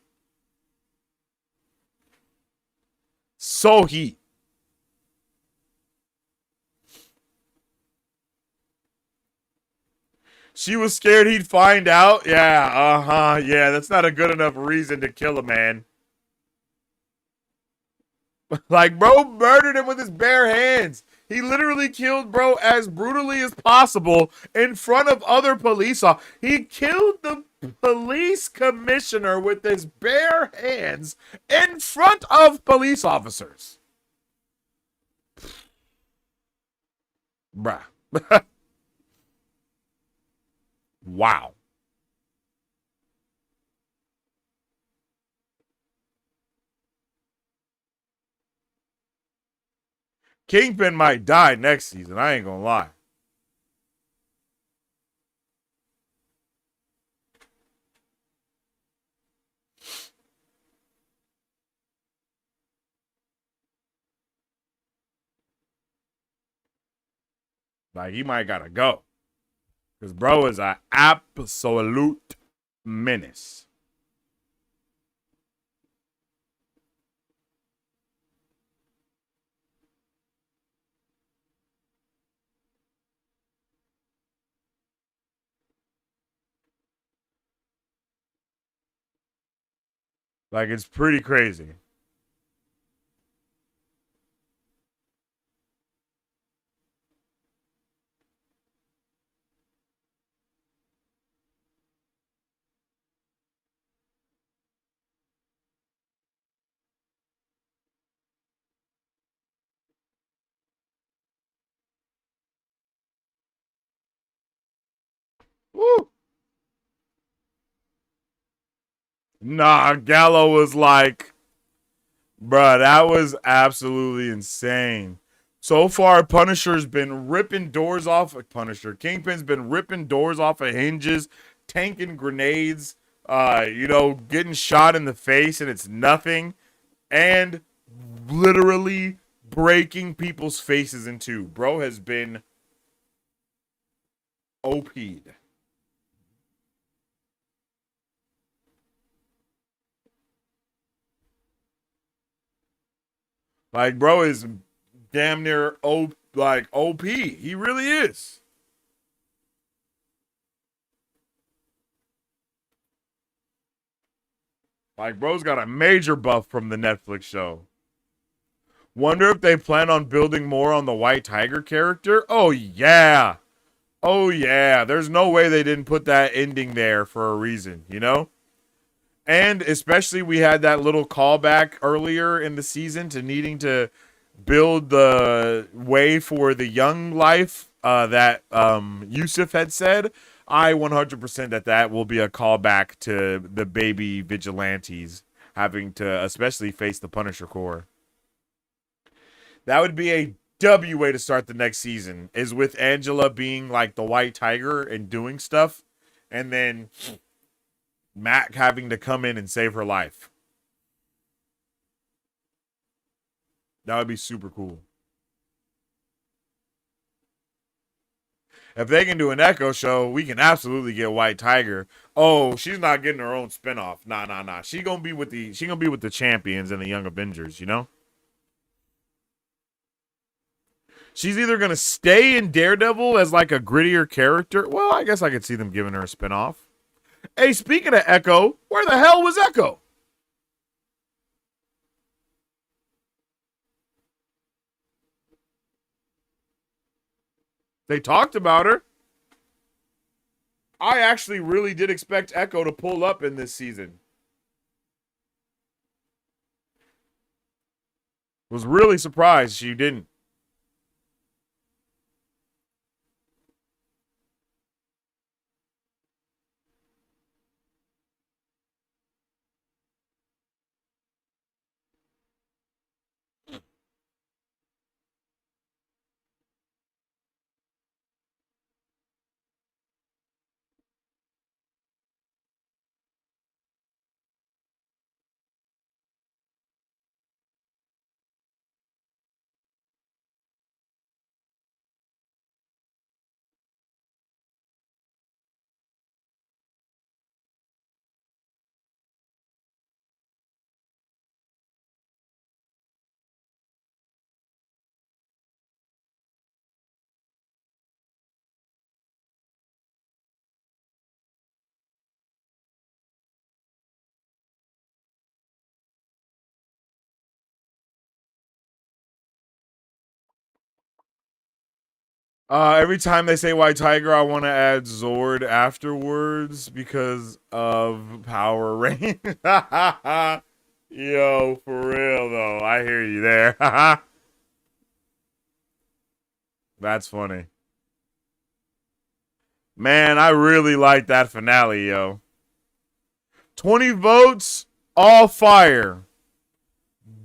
So heat. She was scared he'd find out. Yeah, yeah, that's not a good enough reason to kill a man. Like, bro murdered him with his bare hands. He literally killed bro as brutally as possible in front of other police officers. He killed the police commissioner with his bare hands in front of police officers. Bruh. Wow. Kingpin might die next season. I ain't gonna lie. Like, he might gotta go. Because bro is an absolute menace. Like, it's pretty crazy. Woo! Nah, Gallo was like, bruh, that was absolutely insane. So far, Punisher's been ripping doors off of Punisher. Kingpin's been ripping doors off of hinges, tanking grenades, getting shot in the face and it's nothing. And literally breaking people's faces in two. Bro has been OP'd. Like, bro is damn near OP. He really is. Like, bro's got a major buff from the Netflix show. Wonder if they plan on building more on the White Tiger character? Oh, yeah. Oh, yeah. There's no way they didn't put that ending there for a reason, you know? And especially we had that little callback earlier in the season to needing to build the way for the young life that Yusuf had said. I 100% that will be a callback to the baby vigilantes having to especially face the Punisher Corps. That would be a W way to start the next season, is with Angela being like the White Tiger and doing stuff, and then Matt having to come in and save her life. That would be super cool. If they can do an Echo show, we can absolutely get White Tiger. Oh, she's not getting her own spinoff. Nah. She gonna be with the champions and the Young Avengers, you know? She's either gonna stay in Daredevil as like a grittier character. Well, I guess I could see them giving her a spinoff. Hey, speaking of Echo, where the hell was Echo? They talked about her. I actually really did expect Echo to pull up in this season. Was really surprised she didn't. Every time they say White Tiger, I want to add Zord afterwards because of Power Range. Yo, for real though, I hear you there. That's funny. Man, I really like that finale, yo. 20 votes, all fire.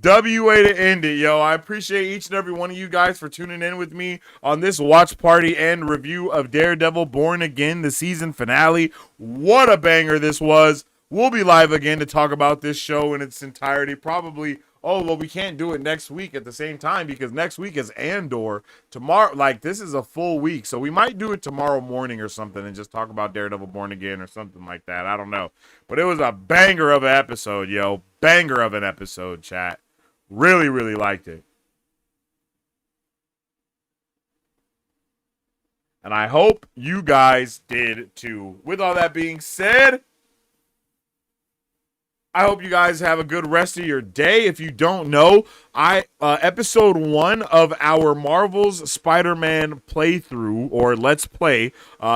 WA to end it, yo. I appreciate each and every one of you guys for tuning in with me on this watch party and review of Daredevil Born Again, the season finale. What a banger this was. We'll be live again to talk about this show in its entirety. Probably, we can't do it next week at the same time because next week is Andor. Tomorrow, this is a full week, so we might do it tomorrow morning or something and just talk about Daredevil Born Again or something like that. I don't know. But it was a banger of an episode, yo. Banger of an episode, chat. Really, really liked it. And I hope you guys did too. With all that being said, I hope you guys have a good rest of your day. If you don't know, episode 1 of our Marvel's Spider-Man playthrough or Let's Play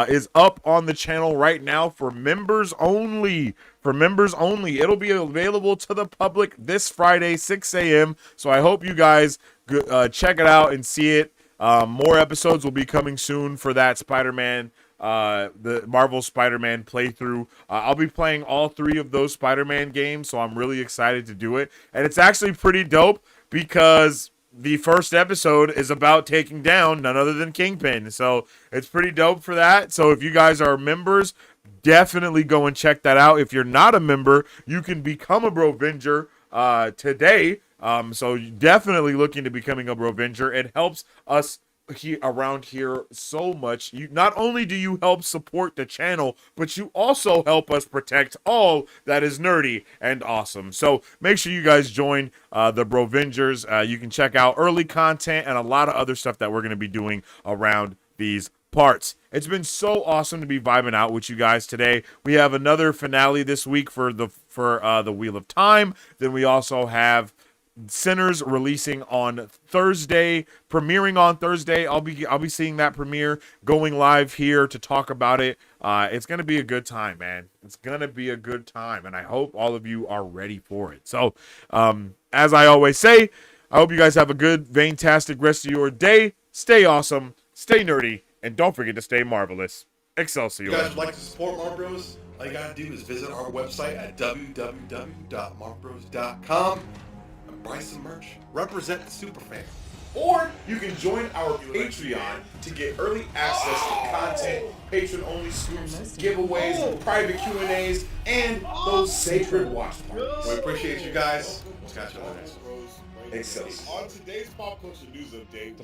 is up on the channel right now for members only. For members only. It'll be available to the public this Friday, 6 a.m. So I hope you guys check it out and see it. More episodes will be coming soon for that Spider-Man, the Marvel Spider-Man playthrough. I'll be playing all 3 of those Spider-Man games, so I'm really excited to do it. And it's actually pretty dope because the first episode is about taking down none other than Kingpin. So it's pretty dope for that. So if you guys are members, definitely go and check that out. If you're not a member, you can become a Brovenger today. So definitely looking to becoming a Brovenger. It helps us around here so much. You not only do you help support the channel, but you also help us protect all that is nerdy and awesome. So make sure you guys join the Brovengers. You can check out early content and a lot of other stuff that we're going to be doing around these parts. It's been so awesome to be vibing out with you guys today. We have another finale this week for the Wheel of Time. Then we also have Sinners releasing on Thursday, premiering on Thursday. I'll be seeing that premiere, going live here to talk about it. It's gonna be a good time, man. It's gonna be a good time, and I hope all of you are ready for it. So, as I always say, I hope you guys have a good, fantastic rest of your day. Stay awesome, stay nerdy, and don't forget to stay marvelous. Excelsior. If you guys would like to support Marvel Bros, all you gotta do is visit our website at www.marvelbros.com. Buy some merch. Represent the superfan. Or you can join our Patreon to get early access to content, patron-only scoops, giveaways, private Q&As, and those sacred watch parties. We appreciate you guys. We'll catch you on the next one. Excelsior. On today's pop culture news update.